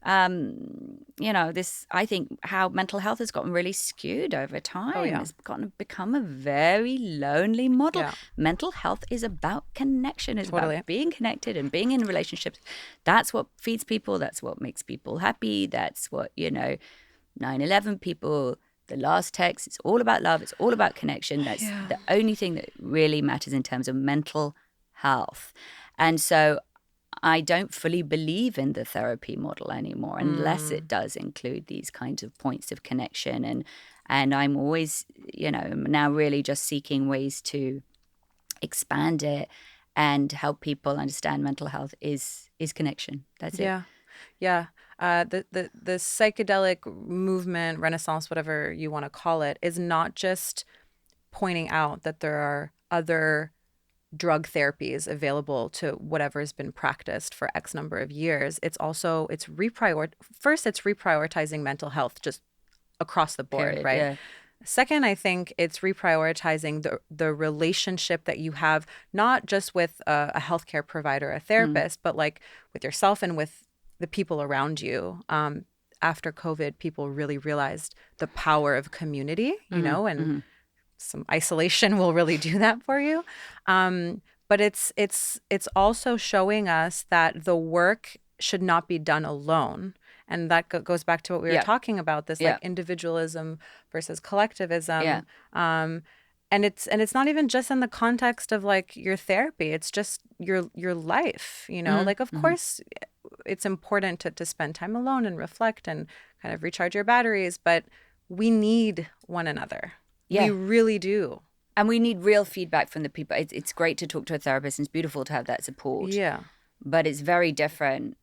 this, I think, how mental health has gotten really skewed over time. It's become a very lonely model. Mental health is about connection. It's about being connected and being in relationships. That's what feeds people. That's what makes people happy. That's what, 9/11 people, the last text, it's all about love. It's all about connection. That's the only thing that really matters in terms of mental health. And so I don't fully believe in the therapy model anymore, unless it does include these kinds of points of connection. And I'm always, now really just seeking ways to expand it and help people understand mental health is connection. That's it. Yeah. The psychedelic movement, renaissance, whatever you want to call it, is not just pointing out that there are other drug therapies available to whatever has been practiced for X number of years. It's reprioritizing mental health just across the board, Period, right? yeah. Second, I think it's reprioritizing the relationship that you have, not just with a healthcare provider, a therapist, but like with yourself and with the people around you. After COVID, people really realized the power of community, and some isolation will really do that for you. But it's also showing us that the work should not be done alone. And that goes back to what we were talking about, this like individualism versus collectivism. And it's not even just in the context of like your therapy. It's just your life, like, of course, it's important to spend time alone and reflect and kind of recharge your batteries, but we need one another. We really do. And we need real feedback from the people. It's great to talk to a therapist, and it's beautiful to have that support. Yeah. But it's very different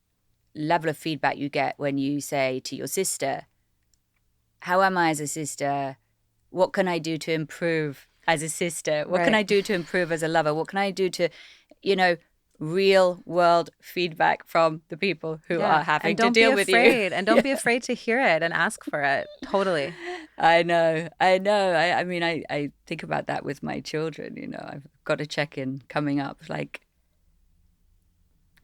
level of feedback you get when you say to your sister, how am I as a sister? What can I do to improve as a sister? What can I do to improve as a lover? What can I do to, real world feedback from the people who are having to deal with you? And don't be afraid to hear it and ask for it. Totally. I know. I mean, I think about that with my children. I've got a check-in coming up. Like,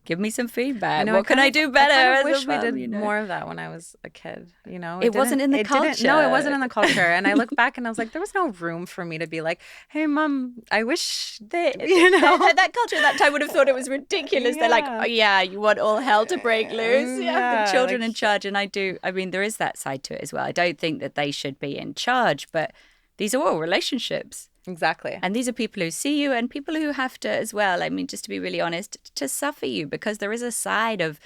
give me some feedback. What can I do better? I wish we did more of that when I was a kid. It wasn't in the culture. No, it wasn't in the culture. And I look back and I was like, there was no room for me to be like, hey, Mom, I wish that culture at that time would have thought it was ridiculous. They're like, oh yeah, you want all hell to break loose. You have the children in charge. And there is that side to it as well. I don't think that they should be in charge, but these are all relationships. Exactly. And these are people who see you and people who have to as well. I mean, just to be really honest, to suffer you, because there is a side of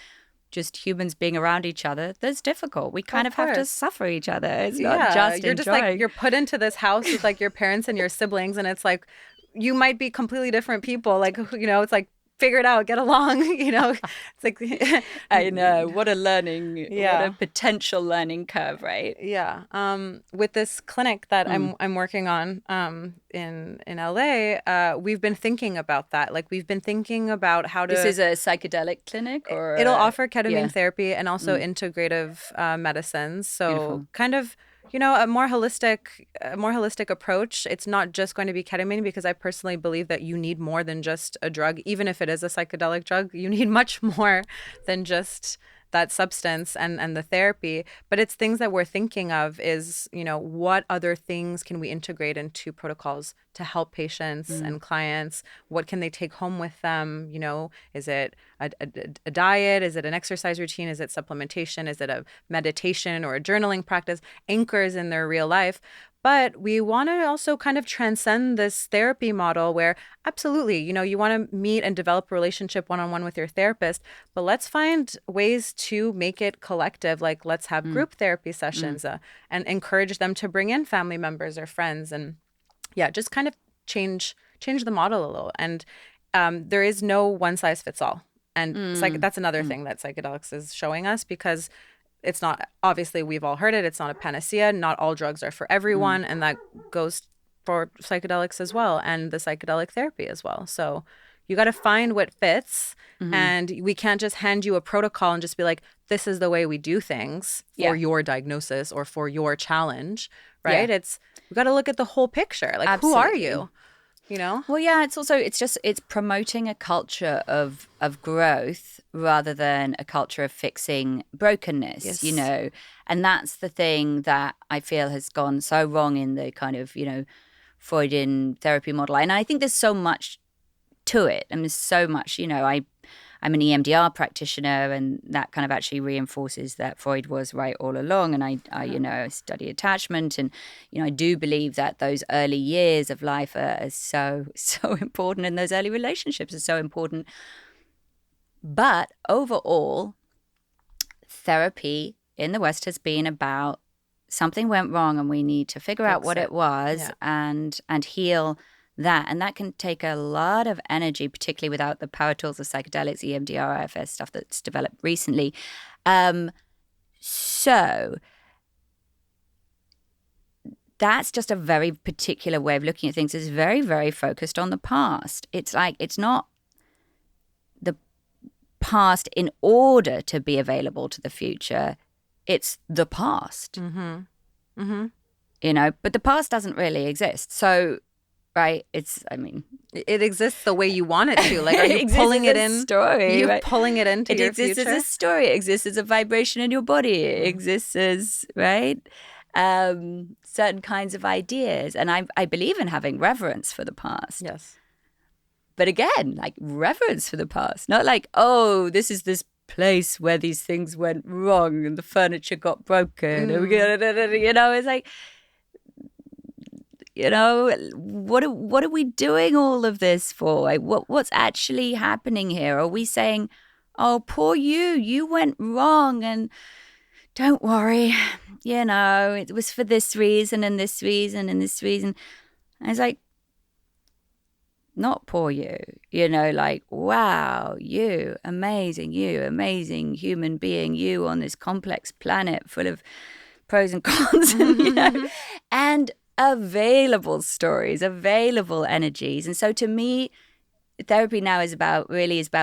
just humans being around each other that's difficult. We kind of have to suffer each other. It's not just you're just like, you're put into this house with like your parents and your siblings, and it's like you might be completely different people. Like, it's like, figure it out, get along, It's like I know, what a learning, what a potential learning curve, right? Yeah. With this clinic that I'm working on in LA, we've been thinking about that. Like, we've been thinking about how to. This is a psychedelic clinic, or it'll offer ketamine therapy and also integrative medicines. So Beautiful. Kind of. A more holistic approach. It's not just going to be ketamine, because I personally believe that you need more than just a drug. Even if it is a psychedelic drug, you need much more than just that substance and the therapy, but it's things that we're thinking of is, what other things can we integrate into protocols to help patients and clients? What can they take home with them? Is it a diet? Is it an exercise routine? Is it supplementation? Is it a meditation or a journaling practice? Anchors in their real life. But we want to also kind of transcend this therapy model where absolutely, you want to meet and develop a relationship one-on-one with your therapist, but let's find ways to make it collective. Like let's have group therapy sessions and encourage them to bring in family members or friends, and just kind of change the model a little. And there is no one size fits all. And that's another thing that psychedelics is showing us, because it's not, obviously we've all heard it, it's not a panacea. Not all drugs are for everyone. And that goes for psychedelics as well, and the psychedelic therapy as well. So you got to find what fits. And we can't just hand you a protocol and just be like, this is the way we do things for your diagnosis or for your challenge, right? We got to look at the whole picture. Like, Absolutely. who are you? Well, it's promoting a culture of growth rather than a culture of fixing brokenness, and that's the thing that I feel has gone so wrong in the kind of, Freudian therapy model. And I think there's so much to it. And there's so much, I'm an EMDR practitioner, and that kind of actually reinforces that Freud was right all along. And I study attachment, and, I do believe that those early years of life are so, so important, and those early relationships are so important. But overall, therapy in the West has been about something went wrong and we need to figure out what it was and heal that. And that can take a lot of energy, particularly without the power tools of psychedelics, EMDR, IFS, stuff that's developed recently. So that's just a very particular way of looking at things. It's very, very focused on the past. It's like, it's not the past in order to be available to the future. It's the past, but the past doesn't really exist. So, right, it exists the way you want it to. Like, are you pulling it in? Story, you pulling it into your future? It exists as a story. It exists as a vibration in your body. It exists as, right, certain kinds of ideas. And I believe in having reverence for the past. Yes. But again, like reverence for the past. Not like, oh, this is this place where these things went wrong and the furniture got broken. It's like, what are we doing all of this for? Like, what's actually happening here? Are we saying, oh, poor you went wrong, and don't worry, it was for this reason and this reason and this reason. And it's like, not poor you, like, wow, you amazing human being, you on this complex planet full of pros and cons, and available stories, available energies. And so to me, therapy now is about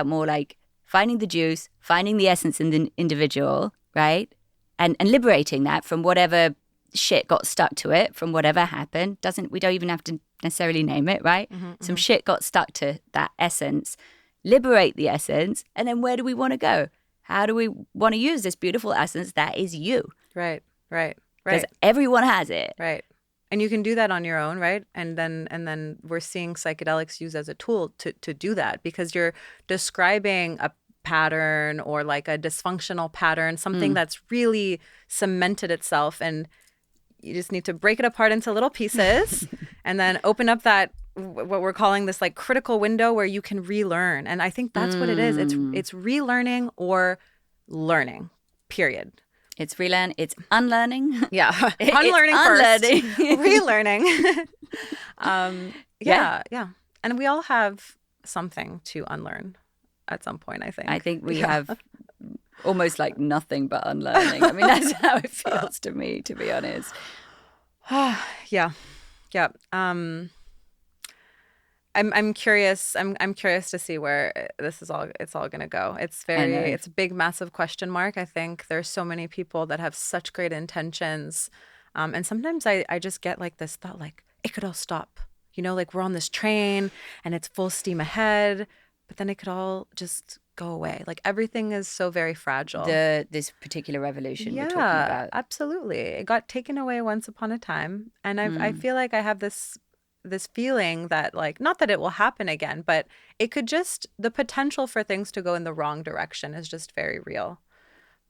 more like finding the juice, finding the essence in the individual, right? And liberating that from whatever shit got stuck to it, from whatever happened. We don't even have to necessarily name it, right? Some shit got stuck to that essence. Liberate the essence, and then where do we want to go? How do we want to use this beautiful essence that is you? Right. Because everyone has it. Right. And you can do that on your own, right? And then we're seeing psychedelics used as a tool to do that, because you're describing a pattern or like a dysfunctional pattern, something that's really cemented itself, and you just need to break it apart into little pieces and then open up that, what we're calling this like critical window where you can relearn. And I think that's what it is. It's relearning or learning, period. It's it's unlearning. Yeah. Unlearning first. Relearning. Yeah. And we all have something to unlearn at some point, I think. I think we have almost like nothing but unlearning. I mean, that's how it feels to me, to be honest. Yeah. I'm curious. I'm curious to see where it's all going to go. It's a big, massive question mark. I think there's so many people that have such great intentions. And sometimes I just get like this thought, like, it could all stop, like we're on this train and it's full steam ahead, but then it could all just go away. Like everything is so very fragile. This particular revolution we're talking Yeah, about. absolutely. It got taken away once upon a time, and I feel like I have this feeling that, like, not that it will happen again, but it could just, the potential for things to go in the wrong direction is just very real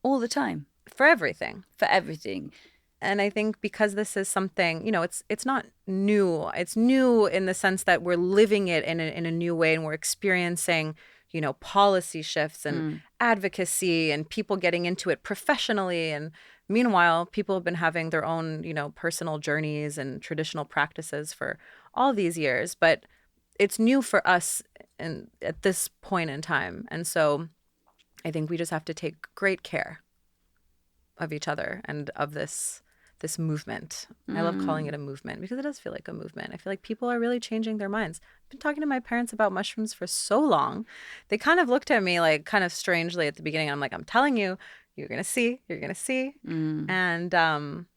All the time. for everything. For everything. And I think because this is something, it's not new. It's new in the sense that we're living it in a new way, and we're experiencing, policy shifts and advocacy and people getting into it professionally. And meanwhile, people have been having their own, personal journeys and traditional practices for all these years. But it's new for us at this point in time. And so I think we just have to take great care of each other and of this movement. I love calling it a movement because it does feel like a movement. I feel like people are really changing their minds. I've been talking to my parents about mushrooms for so long. They kind of looked at me like kind of strangely at the beginning. I'm like, I'm telling you, you're going to see, you're going to see. And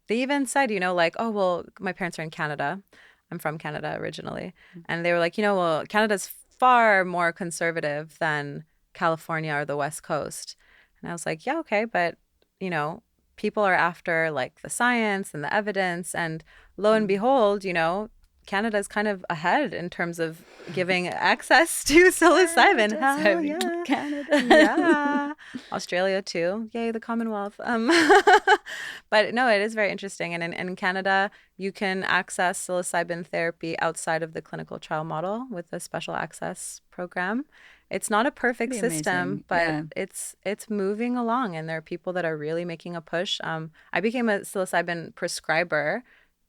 they even said, like, oh, well, my parents are in Canada. I'm from Canada originally. And they were like, well, Canada's far more conservative than California or the West Coast. And I was like, yeah, okay, but people are after like the science and the evidence, and lo and behold, Canada's kind of ahead in terms of giving access to psilocybin. Hell yeah. Canada. Yeah. Australia too. Yay, the Commonwealth. But no, it is very interesting. And in Canada, you can access psilocybin therapy outside of the clinical trial model with a special access program. It's not a perfect system, but it's moving along, and there are people that are really making a push. I became a psilocybin prescriber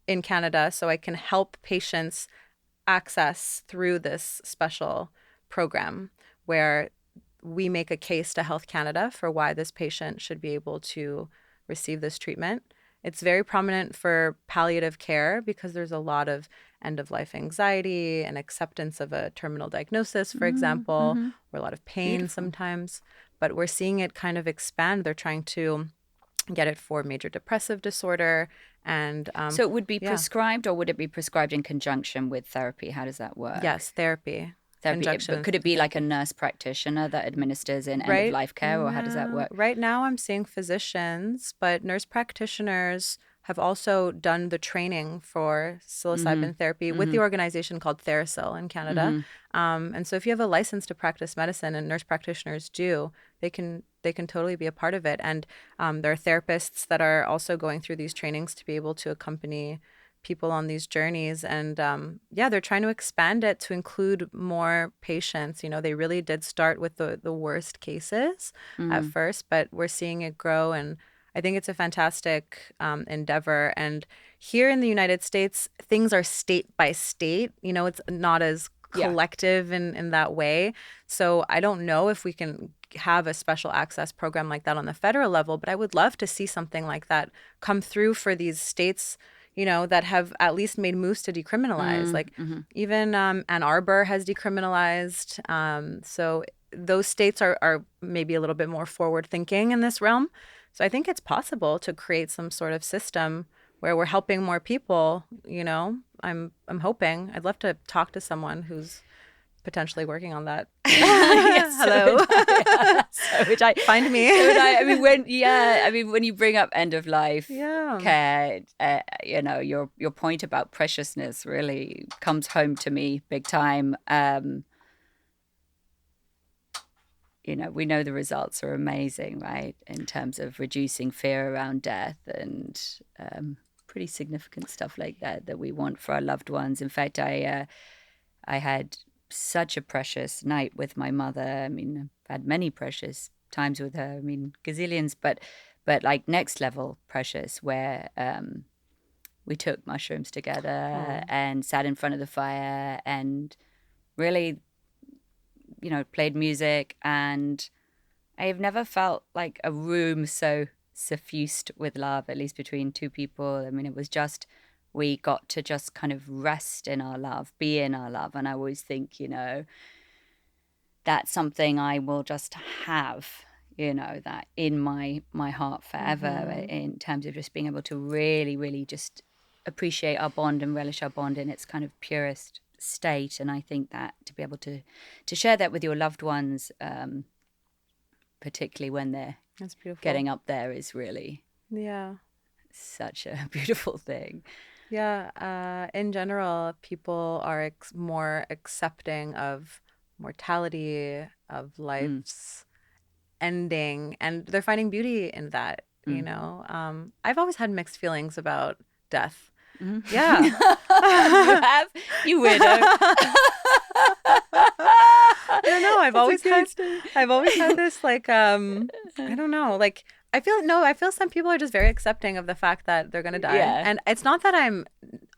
in Canada, so I can help patients access through this special program where we make a case to Health Canada for why this patient should be able to receive this treatment. It's very prominent for palliative care because there's a lot of end-of-life anxiety and acceptance of a terminal diagnosis, for example, or a lot of pain sometimes. But we're seeing it kind of expand. They're trying to get it for major depressive disorder. And so it would be prescribed, or would it be prescribed in conjunction with therapy? How does that work? Yes, therapy. But could it be like a nurse practitioner that administers in end-of-life care, or how does that work? Right now I'm seeing physicians, but nurse practitioners have also done the training for psilocybin therapy with the organization called TheraPsil in Canada. And so if you have a license to practice medicine, and nurse practitioners do, they can totally be a part of it. And there are therapists that are also going through these trainings to be able to accompany people on these journeys. And they're trying to expand it to include more patients. They really did start with the worst cases at first, but we're seeing it grow, and I think it's a fantastic endeavor. And here in the United States, things are state by state. It's not as collective in that way. So I don't know if we can have a special access program like that on the federal level, but I would love to see something like that come through for these states, that have at least made moves to decriminalize. Even Ann Arbor has decriminalized. So those states are maybe a little bit more forward thinking in this realm. So I think it's possible to create some sort of system where we're helping more people. I'm hoping. I'd love to talk to someone who's potentially working on that. Yes, hello. So would I. Find me. So would I mean, when you bring up end of life care, your point about preciousness really comes home to me big time. We know the results are amazing, right? In terms of reducing fear around death and pretty significant stuff like that we want for our loved ones. In fact, I had such a precious night with my mother. I mean, I've had many precious times with her. I mean, gazillions, but like next level precious, where we took mushrooms together and sat in front of the fire and really, played music. And I've never felt like a room so suffused with love, at least between two people. I mean, it was just, we got to just kind of rest in our love, be in our love. And I always think, that's something I will just have, that in my heart forever, in terms of just being able to really, really just appreciate our bond and relish our bond in its kind of purest state. And I think that to be able to share that with your loved ones, particularly when they're That's beautiful. getting up there, is really such a beautiful thing. Yeah. In general, people are more accepting of mortality, of life's ending, and they're finding beauty in that, you know. I've always had mixed feelings about death. Yeah. You have? You weirdo. I don't know. I've always had this like I don't know, like I feel some people are just very accepting of the fact that they're gonna die. Yeah. And it's not that I'm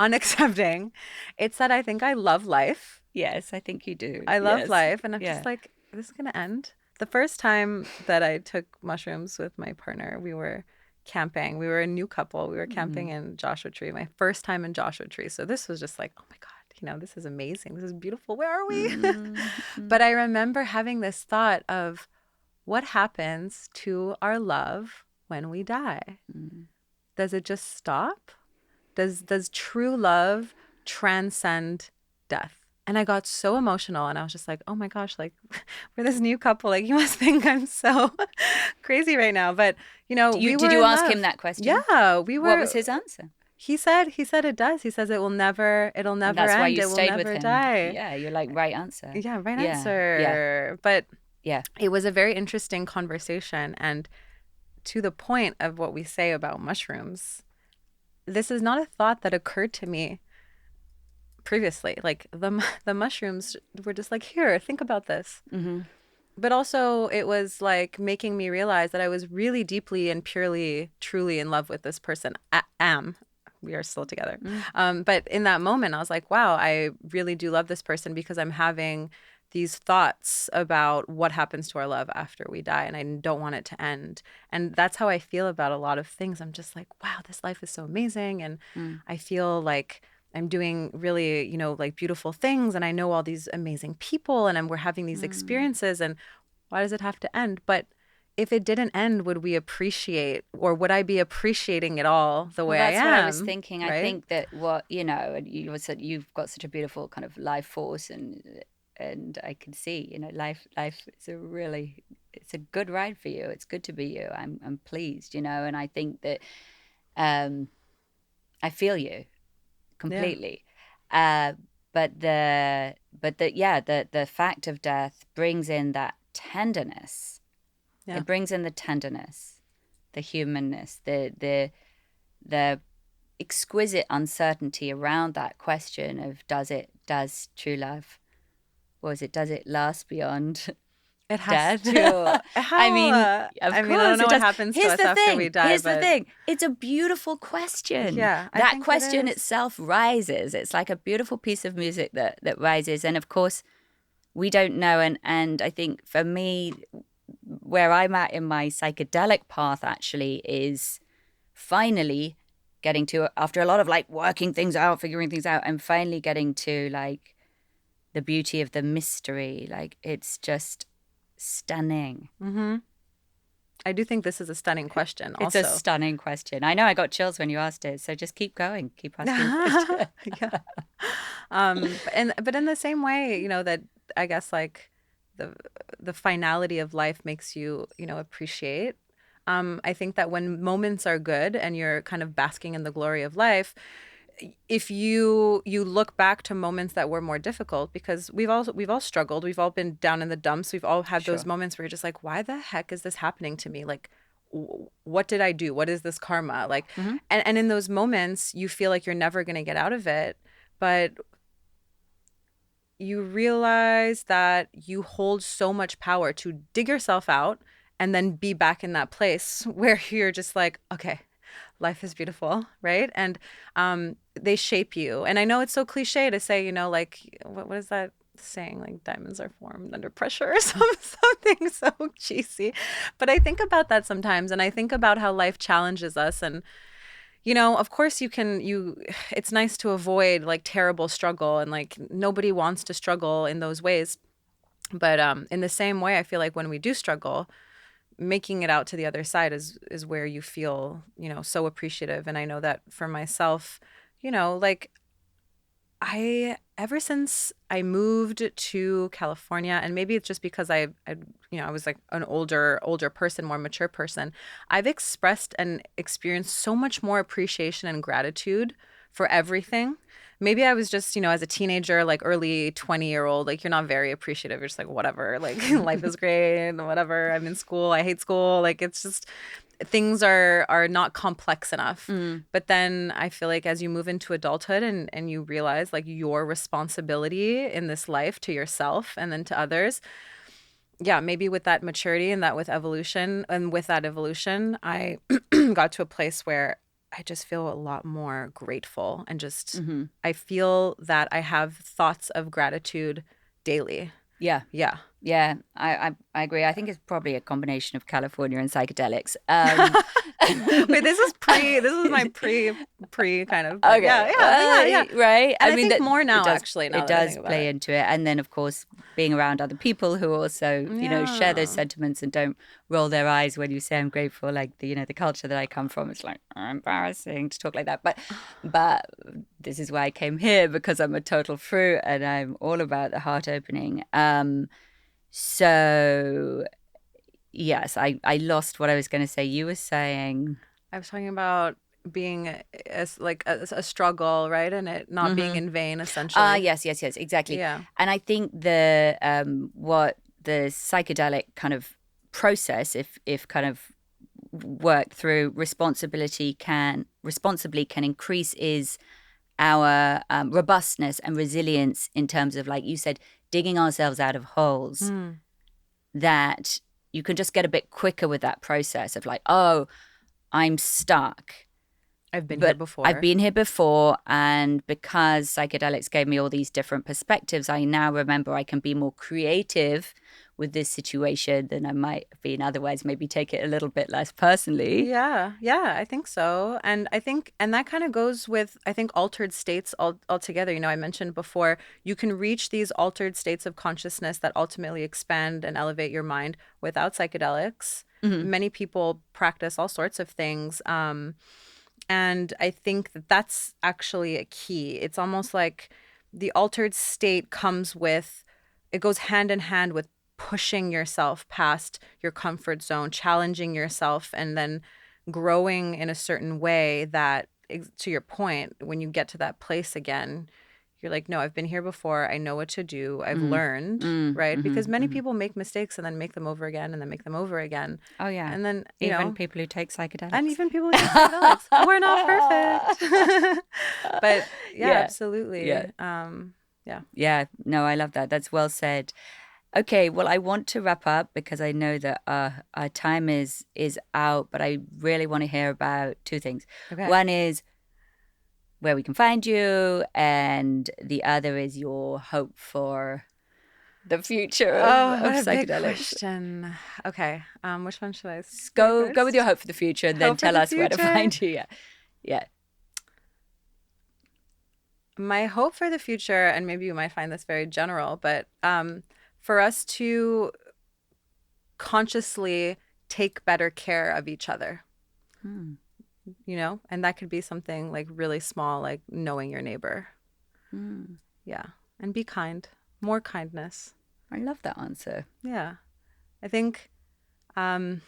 unaccepting. It's that I think I love life. Yes, I think you do. I love Yes. life, and I'm just like, this is gonna end. The first time that I took mushrooms with my partner, we were camping. We were a new couple. We were camping in Joshua Tree, my first time in Joshua Tree. So this was just like, oh my God, you know, this is amazing. This is beautiful. Where are we? But I remember having this thought of what happens to our love when we die? Does it just stop? Does true love transcend death? And I got so emotional, and I was just like, oh my gosh, like we're this new couple. Like, you must think I'm so crazy right now. But, you know, did you ask him that question? Yeah, we were. What was his answer? He said it does. He says it'll never And end. that's why you It will stayed with never him. die. Yeah, you're like, right answer. Yeah, right answer. But it was a very interesting conversation. And to the point of what we say about mushrooms, this is not a thought that occurred to me previously. Like the mushrooms were just like, here, think about this. But also it was like making me realize that I was really deeply and purely, truly in love with this person. We are still together. But in that moment, I was like, wow, I really do love this person because I'm having these thoughts about what happens to our love after we die, and I don't want it to end. And that's how I feel about a lot of things. I'm just like, wow, this life is so amazing. And I feel like I'm doing really, you know, like beautiful things, and I know all these amazing people, and we're having these experiences, and why does it have to end? But if it didn't end, would we appreciate, or would I be appreciating it all the way I am? That's what I was thinking. Right? I think that what, you know, you said you've got such a beautiful kind of life force, and I can see, you know, life is it's a good ride for you. It's good to be you. I'm pleased, you know, and I think that I feel you completely. But the fact of death brings in that tenderness. It brings in the tenderness, the humanness, the exquisite uncertainty around that question of does true love, does it last beyond it has death? To. I mean, of course, I don't know what happens to us after we die. Here's the thing. It's a beautiful question. Yeah, that question itself rises. It's like a beautiful piece of music that rises. And of course, we don't know. And I think for me, where I'm at in my psychedelic path actually is finally getting to, after a lot of like working things out, figuring things out, I'm finally getting to like the beauty of the mystery. Like, it's just stunning. I do think this is a stunning question also. It's a stunning question. I know I got chills when you asked it, so just keep going. Keep asking questions. But in the same way, you know, that I guess like the finality of life makes you, you know, appreciate. I think that when moments are good and you're kind of basking in the glory of life, if you look back to moments that were more difficult, because we've all struggled, we've all been down in the dumps, we've all had those moments where you're just like, why the heck is this happening to me? Like, what did I do? What is this karma? Like, and in those moments, you feel like you're never going to get out of it, but you realize that you hold so much power to dig yourself out and then be back in that place where you're just like, okay, life is beautiful, right? And they shape you. And I know it's so cliche to say, you know, like, what is that saying? Like, diamonds are formed under pressure or something so cheesy. But I think about that sometimes, and I think about how life challenges us. And, you know, of course it's nice to avoid like terrible struggle, and like nobody wants to struggle in those ways. But in the same way, I feel like when we do struggle, making it out to the other side is where you feel, you know, so appreciative. And I know that for myself, you know, like Ever since I moved to California, and maybe it's just because I was like an older person, more mature person, I've expressed and experienced so much more appreciation and gratitude for everything. Maybe I was just, as a teenager, like early 20-year-old, like you're not very appreciative. You're just like, whatever, like life is great and whatever. I'm in school. I hate school. Like it's just things are not complex enough. But then I feel like as you move into adulthood and you realize like your responsibility in this life to yourself and then to others, yeah, maybe with that maturity and that with evolution and with that evolution, I got to a place where I just feel a lot more grateful and just I feel that I have thoughts of gratitude daily. Yeah. Yeah. Yeah, I agree. I think it's probably a combination of California and psychedelics. Wait, this is my pre kind of. But Okay, yeah. right. And I mean, think more now, it does, actually, now it that I does think about play it. into it, and then of course being around other people who also, share those Yeah. sentiments and don't roll their eyes when you say I'm grateful. Like the culture that I come from, it's like embarrassing to talk like that. But this is why I came here because I'm a total fruit and I'm all about the heart opening. So yes, I lost what I was going to say. You were saying, I was talking about being a struggle, right? And it not being in vain, essentially. yes, exactly. Yeah. And I think the what the psychedelic kind of process, if kind of worked through responsibly can increase is our robustness and resilience in terms of, like you said, digging ourselves out of holes that you can just get a bit quicker with that process of like, oh, I'm stuck. I've been here But I've before. been here before, and because psychedelics gave me all these different perspectives, I now remember I can be more creative with this situation than I might have been otherwise, maybe take it a little bit less personally. Yeah, I think so. And that kind of goes with, I think, altered states altogether. I mentioned before, you can reach these altered states of consciousness that ultimately expand and elevate your mind without psychedelics. Many people practice all sorts of things. And I think that that's actually a key. It's almost like the altered state it goes hand in hand with pushing yourself past your comfort zone, challenging yourself, and then growing in a certain way that, to your point, when you get to that place again, you're like, no, I've been here before. I know what to do. I've learned, right? Because many people make mistakes and then make them over again and then make them over again. Oh, yeah. And then, Even people who take and psychedelics. even people who take psychedelics, we're not perfect. But yeah, Yeah. absolutely. Yeah. Yeah. Yeah. No, I love that. That's well said. Okay, well, I want to wrap up because I know that our time is out, but I really want to hear about two things. Okay. One is where we can find you, and the other is your hope for the future Oh, of what a big psychedelics. question. Okay. Which one should I say Go with your first? hope for the future, and then Hope for tell the us where to future. find you. Yeah, yeah. My hope for the future, and maybe you might find this very general, but for us to consciously take better care of each other, Hmm. and that could be something like really small, like knowing your neighbor. Hmm. Yeah. And be kind, more kindness. I love that answer. Yeah. I think, um,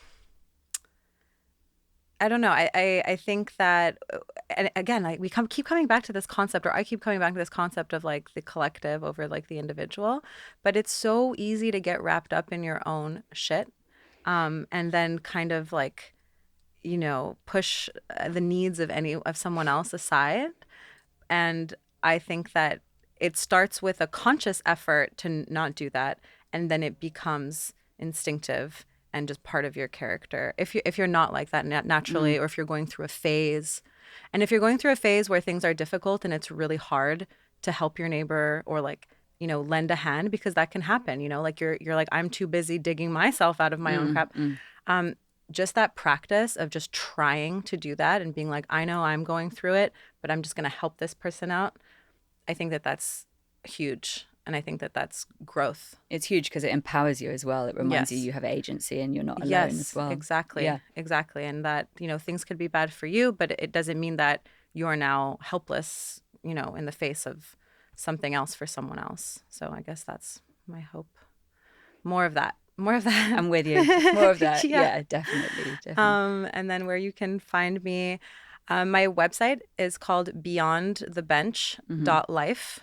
I don't know. I think that, and again, like keep coming back to this concept, or I keep coming back to this concept of like the collective over like the individual, but it's so easy to get wrapped up in your own shit, and then kind of like, push the needs of someone else aside. And I think that it starts with a conscious effort to not do that, and then it becomes instinctive and just part of your character. If you're not like that naturally, or if you're going through a phase, and if you're going through a phase where things are difficult and it's really hard to help your neighbor or like lend a hand, because that can happen. Like you're like, I'm too busy digging myself out of my own crap. Um, just that practice of just trying to do that and being like, I know I'm going through it, but I'm just going to help this person out. I think that that's huge. And I think that that's growth. It's huge because it empowers you as well. It reminds you Yes. you have agency and you're not alone as Yes, well. exactly. Yeah. Exactly. And that, things could be bad for you, but it doesn't mean that you're now helpless, in the face of something else for someone else. So I guess that's my hope. More of that. More of that. I'm with you. More of that. Yeah, definitely. And then where you can find me, my website is called beyondthebench.life.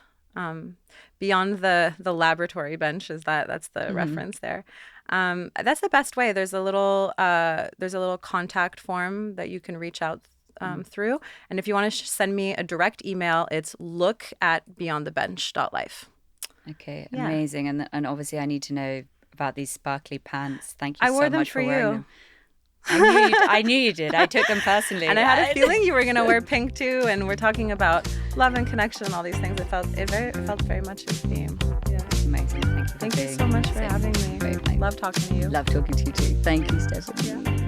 Beyond the laboratory bench that's the reference there. That's the best way. There's a little contact form that you can reach out through. And if you want to send me a direct email, it's look@beyondthebench.life. Okay, amazing. And obviously I need to know about these sparkly pants. Thank you I wore so them much for for wearing you. them. I knew you did. I took them personally. And I had a feeling you were going to wear pink too. And we're talking about love and connection and all these things. It felt very much in theme. Yeah. Amazing. Thank you. Thank you so much for having me. Very nice. Love talking to you. Love talking to you too. Thank you, Stephanie. Yeah.